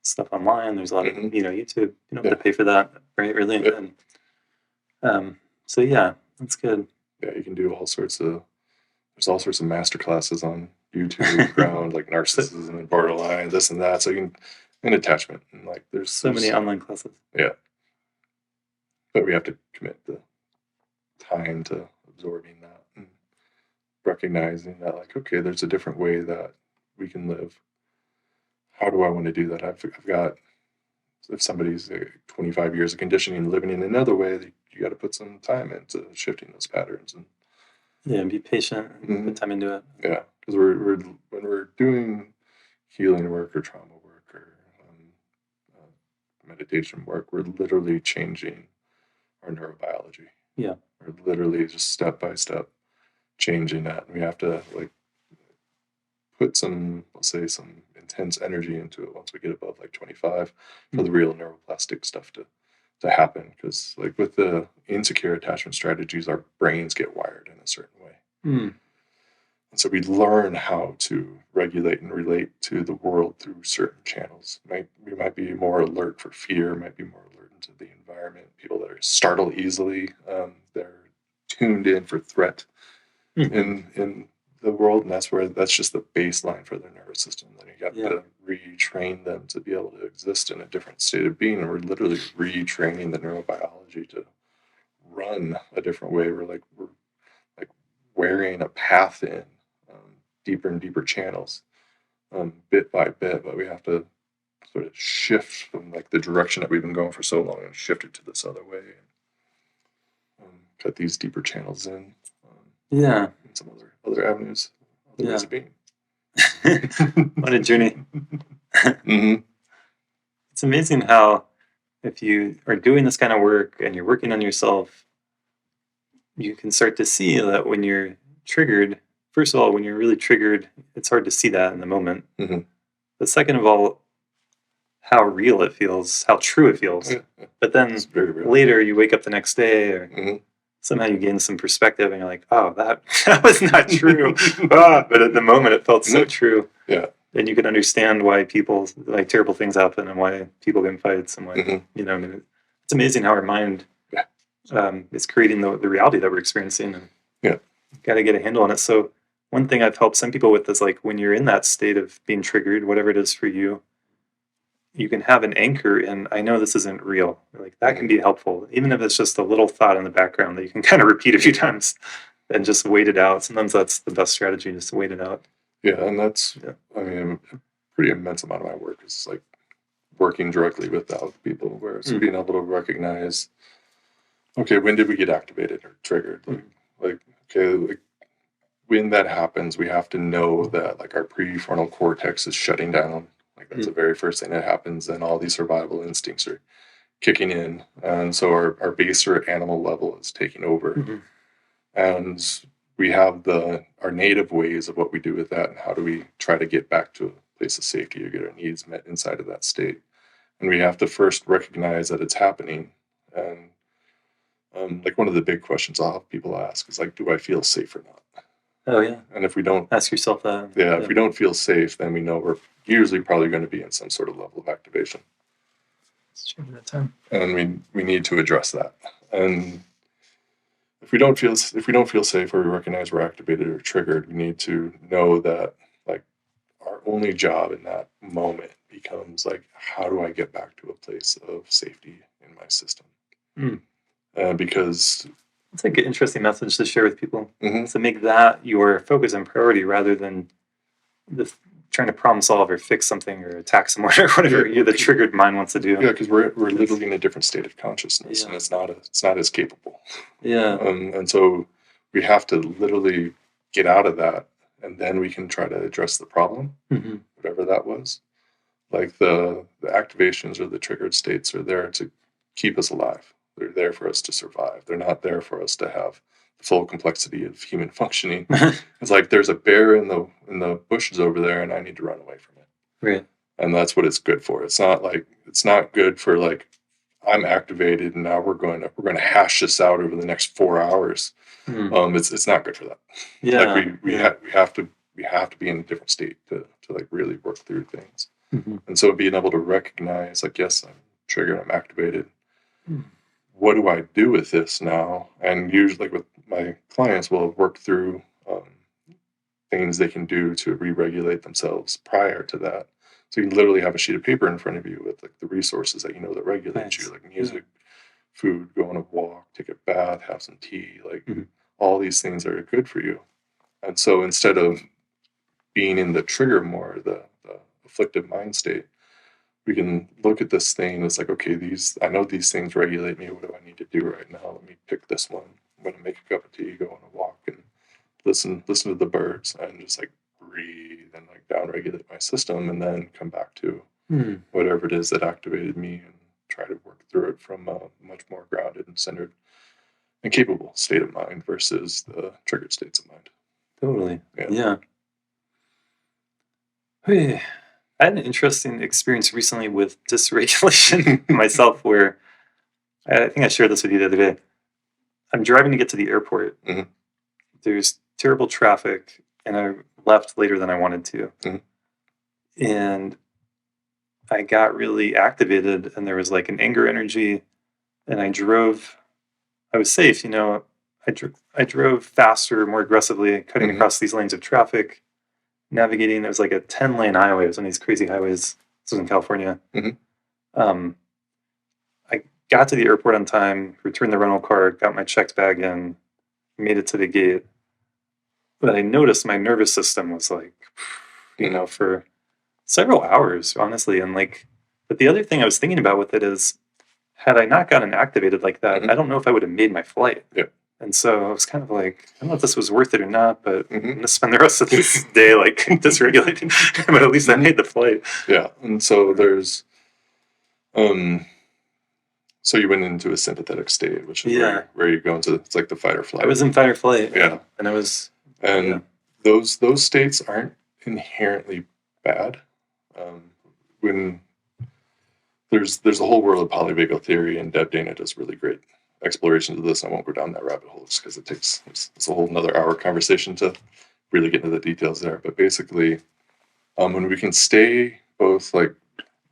stuff online. There's a lot of YouTube. You don't have to pay for that, right? Really. And, so yeah, that's good. Yeah, you can do there's all sorts of master classes on YouTube around like narcissism and borderline, this and that. So you can, and attachment, and like there's so many online classes. Yeah. But we have to commit the time to absorbing that and recognizing that, like, okay, there's a different way that we can live. How do I want to do that? I've got, if somebody's 25 years of conditioning, living in another way, you got to put some time into shifting those patterns and be patient and put time into it. Yeah, because when we're doing healing work or trauma work or meditation work, we're literally changing our neurobiology. Yeah, we're literally just step by step changing that. And we have to like put some, let's say, some intense energy into it once we get above like 25 for the real neuroplastic stuff to happen. Because like with the insecure attachment strategies, our brains get wired in a certain way. And so we learn how to regulate and relate to the world through certain channels. We might be more alert for fear, might be more alert into the environment. People that are startled easily, they're tuned in for threat in the world, and that's just the baseline for their nervous system. Then you got Yeah. to retrain them to be able to exist in a different state of being, and we're literally retraining the neurobiology to run a different way. We're like wearing a path in deeper and deeper channels, bit by bit, but we have to sort of shift from like the direction that we've been going for so long and shift it to this other way, and cut these deeper channels in. Yeah. And some other avenues, other ways of being. What a journey. Mm-hmm. It's amazing how if you are doing this kind of work and you're working on yourself, you can start to see that when you're triggered, first of all, when you're really triggered, it's hard to see that in the moment. Mm-hmm. But second of all, how real it feels, how true it feels. Yeah. But then It's very real. later you wake up the next day or somehow you gain some perspective and you're like, oh, that was not true. But at the moment it felt so true. Yeah. And you can understand why people, like terrible things happen and why people get in fights and why, you know, I mean, it's amazing how our mind is creating the reality that we're experiencing. And got to get a handle on it. So one thing I've helped some people with is like when you're in that state of being triggered, whatever it is for you, you can have an anchor in, I know this isn't real. Like that can be helpful, even if it's just a little thought in the background that you can kind of repeat a few times and just wait it out. Sometimes that's the best strategy, just to wait it out. Yeah, and that's, I mean, a pretty immense amount of my work is like working directly with people, where it's being able to recognize, okay, when did we get activated or triggered? Like, okay, like when that happens, we have to know that like our prefrontal cortex is shutting down. Like that's the very first thing that happens, and all these survival instincts are kicking in, and so our baser animal level is taking over, and we have our native ways of what we do with that, and how do we try to get back to a place of safety or get our needs met inside of that state. And we have to first recognize that it's happening. And like one of the big questions I'll have people ask is like, do I feel safe or not? Oh yeah. And if we don't ask yourself that, if we don't feel safe, then we know we're usually probably going to be in some sort of level of activation. It's true that time. And we need to address that. And if we don't feel safe, or we recognize we're activated or triggered, we need to know that like our only job in that moment becomes like, how do I get back to a place of safety in my system? Because it's like an interesting message to share with people. So make that your focus and priority rather than trying to problem solve or fix something or attack someone or whatever the triggered mind wants to do. Yeah, because we're literally in a different state of consciousness, and it's not as capable. Yeah. And so we have to literally get out of that, and then we can try to address the problem, whatever that was. Like the activations or the triggered states are there to keep us alive. They're there for us to survive. They're not there for us to have the full complexity of human functioning. It's like there's a bear in the bushes over there, and I need to run away from it. Right. And that's what it's good for. It's not good for like I'm activated and now we're going to hash this out over the next 4 hours. It's not good for that. Yeah. Like we have to be in a different state to like really work through things. And so being able to recognize like, yes, I'm triggered, I'm activated. What do I do with this now? And usually, like with my clients, we'll work through things they can do to re-regulate themselves prior to that. So you can literally have a sheet of paper in front of you with like the resources that you know that regulate you, like music, food, go on a walk, take a bath, have some tea, like all these things that are good for you. And so instead of being in the trigger more, the afflictive mind state, we can look at this thing. It's like, okay, I know these things regulate me. What do I need to do right now? Let me pick this one. I'm going to make a cup of tea, go on a walk, and listen to the birds, and just like breathe and like down-regulate my system, and then come back to whatever it is that activated me, and try to work through it from a much more grounded and centered and capable state of mind versus the triggered states of mind. Totally. Yeah. Hey. I had an interesting experience recently with dysregulation myself, where I think I shared this with you the other day. I'm driving to get to the airport. There's terrible traffic, and I left later than I wanted to. And I got really activated, and there was like an anger energy, and I was safe, I drove faster, more aggressively, cutting Mhm. across these lanes of traffic, navigating. There was like a 10-lane highway. It was one of these crazy highways. This was in California. Mhm. Um, I got to the airport on time, returned the rental car, got my checked bag in, made it to the gate. But I noticed my nervous system was like, Mhm. for several hours, honestly. And like, but the other thing I was thinking about with it is, had I not gotten activated like that, Mhm. I don't know if I would have made my flight. Yep. And so I was kind of like, I don't know if this was worth it or not, but I'm Mhm. going to spend the rest of this day like dysregulating. But at least I made the flight. Yeah. And so there's, so you went into a sympathetic state, which is Yeah. where you go into, it's like the fight or flight. I was in fight or flight. Yeah. And I was, And those states aren't inherently bad. When there's a whole world of polyvagal theory, and Deb Dana does really great explorations of this. I won't go down that rabbit hole just because it's a whole another hour conversation to really get into the details there. But basically, when we can stay both like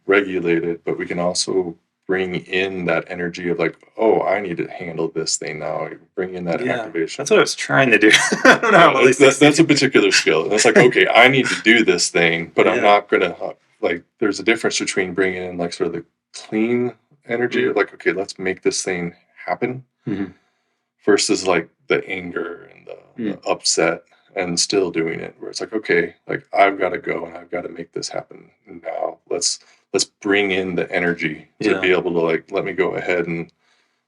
regulated, but we can also bring in that energy of like, oh, I need to handle this thing now. Bring in that activation. That's what I was trying to do. I don't know how well That's a particular skill. And it's like, okay, I need to do this thing, but I'm not gonna like. There's a difference between bringing in like sort of the clean energy, like, okay, let's make this thing happen, versus like the anger and the upset and still doing it. Where it's like, okay, like I've got to go and I've got to make this happen now. Let's bring in the energy to be able to like let me go ahead and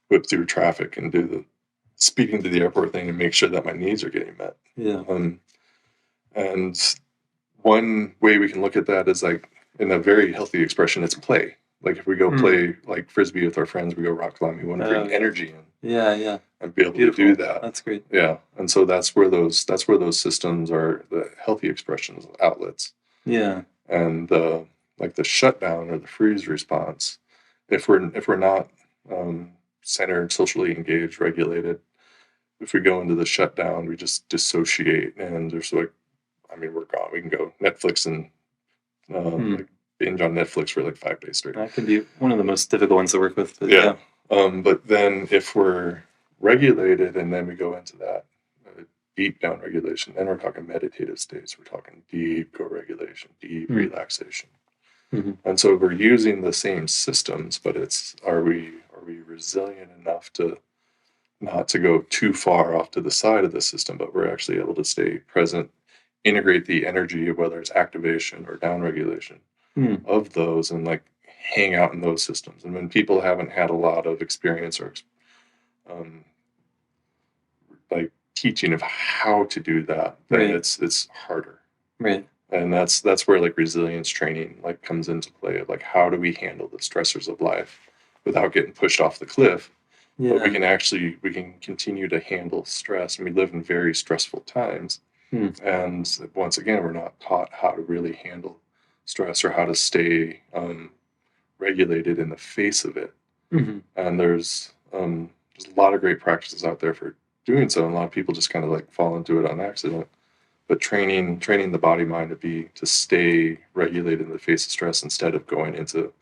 whip through traffic and do the speeding to the airport thing and make sure that my needs are getting met. And one way we can look at that is like in a very healthy expression, it's play. Like if we go play like frisbee with our friends, we go rock climbing, we want to bring energy in. And be able to do that. That's great. Yeah. And so that's where those systems are the healthy expressions, outlets. Yeah. And like the shutdown or the freeze response, if we're not centered, socially engaged, regulated, if we go into the shutdown, we just dissociate, and there's like, I mean, we're gone. We can go Netflix and like binge on Netflix for like 5 days straight. That can be one of the most difficult ones to work with. But yeah. But then if we're regulated and then we go into that deep down regulation, then we're talking meditative states. We're talking deep co-regulation, deep relaxation. And so we're using the same systems, but it's are we resilient enough to not to go too far off to the side of the system, but we're actually able to stay present, integrate the energy of whether it's activation or down regulation of those, and like hang out in those systems. And when people haven't had a lot of experience or like teaching of how to do that, then it's harder. Right. And that's where like resilience training like comes into play of like, how do we handle the stressors of life without getting pushed off the cliff? But we can continue to handle stress, and we live in very stressful times. And once again, we're not taught how to really handle stress or how to stay regulated in the face of it. And there's a lot of great practices out there for doing so, and a lot of people just kind of like fall into it on accident. But training the body mind to stay regulated in the face of stress instead of going into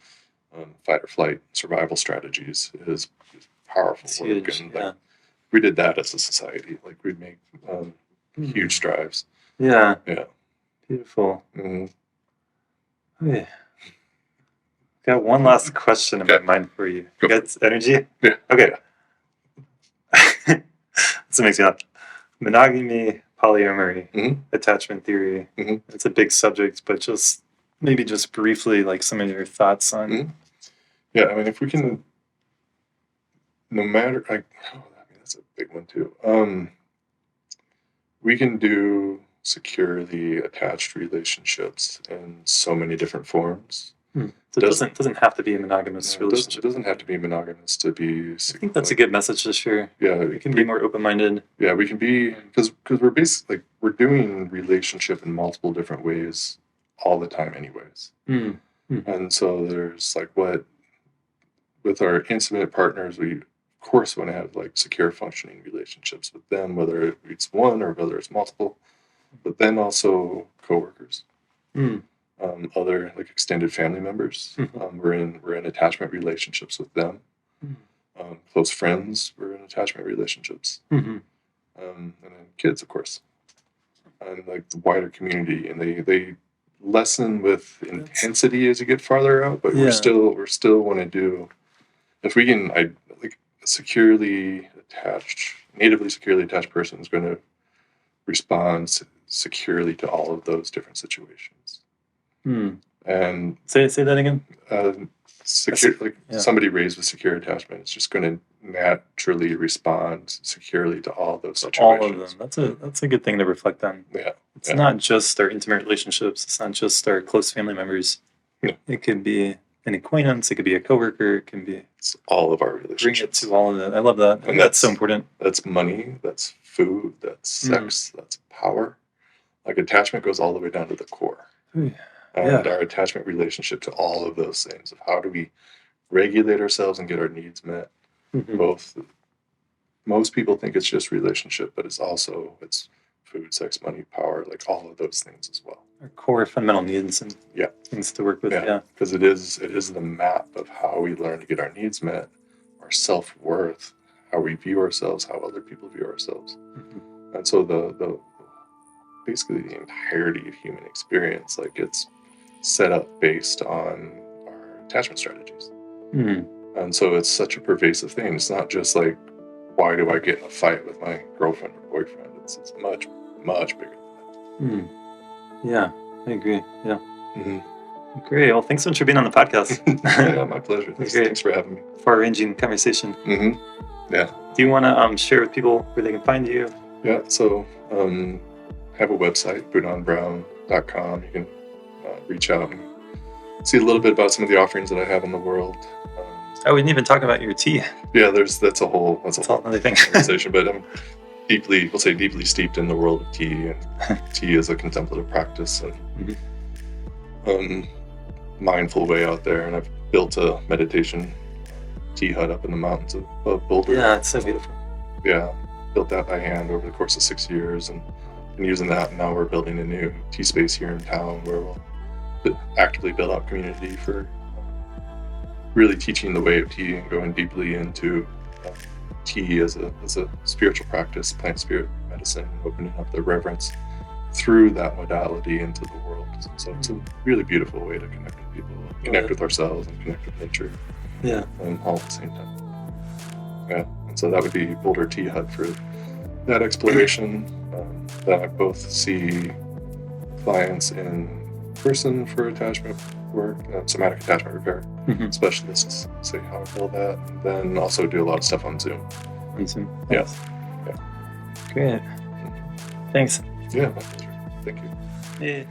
fight or flight survival strategies is powerful work. Huge, and like, we did that as a society. Like we'd make huge strides. Yeah. Yeah. Beautiful. Okay. Got one last question in my mind for you. You got energy? Yeah. Okay. This makes me laugh. Monogamy, polyamory, attachment theory. It's a big subject, but just briefly, like some of your thoughts on. Yeah, I mean, if we can, no matter like, I mean, that's a big one too. We can do securely attached relationships in so many different forms. So it doesn't have to be a monogamous relationship. It doesn't have to be monogamous to be. I think that's a good message to share. Yeah, we can be more open-minded. Yeah, we can be, because we're basically like we're doing relationship in multiple different ways all the time, anyways. And so there's like with our intimate partners, we of course want to have like secure functioning relationships with them, whether it's one or whether it's multiple, but then also coworkers. Other like extended family members, we're in attachment relationships with them. Close friends, we're in attachment relationships. and then kids, of course, and like the wider community, and they lessen with intensity as you get farther out, but we're still want to do, if we can, like a natively securely attached person is going to respond securely to all of those different situations. And say that again. Somebody raised with secure attachment is just going to naturally respond securely to all those situations. All of them. That's a good thing to reflect on. Yeah, it's not just our intimate relationships. It's not just our close family members. Yeah. It could be an acquaintance. It could be a coworker. It can be. It's all of our relationships. Bring it to all of that. I love that. And that's so important. That's money. That's food. That's sex. That's power. Like attachment goes all the way down to the core. And our attachment relationship to all of those things of how do we regulate ourselves and get our needs met. Both. Most people think it's just relationship, but it's food, sex, money, power, like all of those things as well. Our core fundamental needs and things to work with. Yeah, because it is the map of how we learn to get our needs met, our self-worth, how we view ourselves, how other people view ourselves. And so the basically the entirety of human experience, like it's set up based on our attachment strategies. And so it's such a pervasive thing. It's not just like, why do I get in a fight with my girlfriend or boyfriend? It's much, much bigger than that. Yeah, I agree. Yeah. Great. Well, thanks so much for being on the podcast. Yeah, my pleasure. Thanks for having me. Far-ranging conversation. Yeah. Do you want to share with people where they can find you? Yeah, so have a website, bunanbrown.com. You can reach out and see a little bit about some of the offerings that I have in the world. I wouldn't even talk about your tea. Yeah, that's a whole other thing. Conversation. But I'm deeply steeped in the world of tea, and tea is a contemplative practice and mindful way out there. And I've built a meditation tea hut up in the mountains of Boulder. Yeah, it's so beautiful. Yeah, built that by hand over the course of 6 years, and been using that. And now we're building a new tea space here in town where we'll actively build out community for really teaching the way of tea and going deeply into tea as a spiritual practice, plant spirit medicine, opening up the reverence through that modality into the world. So it's a really beautiful way to connect with people, connect with ourselves, and connect with nature. Yeah, and all at the same time. Yeah, and so that would be Boulder Tea Hut for that exploration. That I both see clients in person for attachment work, somatic attachment repair specialists, say how to build that, and then also do a lot of stuff on Zoom. Yeah. Great. Thanks. Yeah, my pleasure. Thank you. Yeah.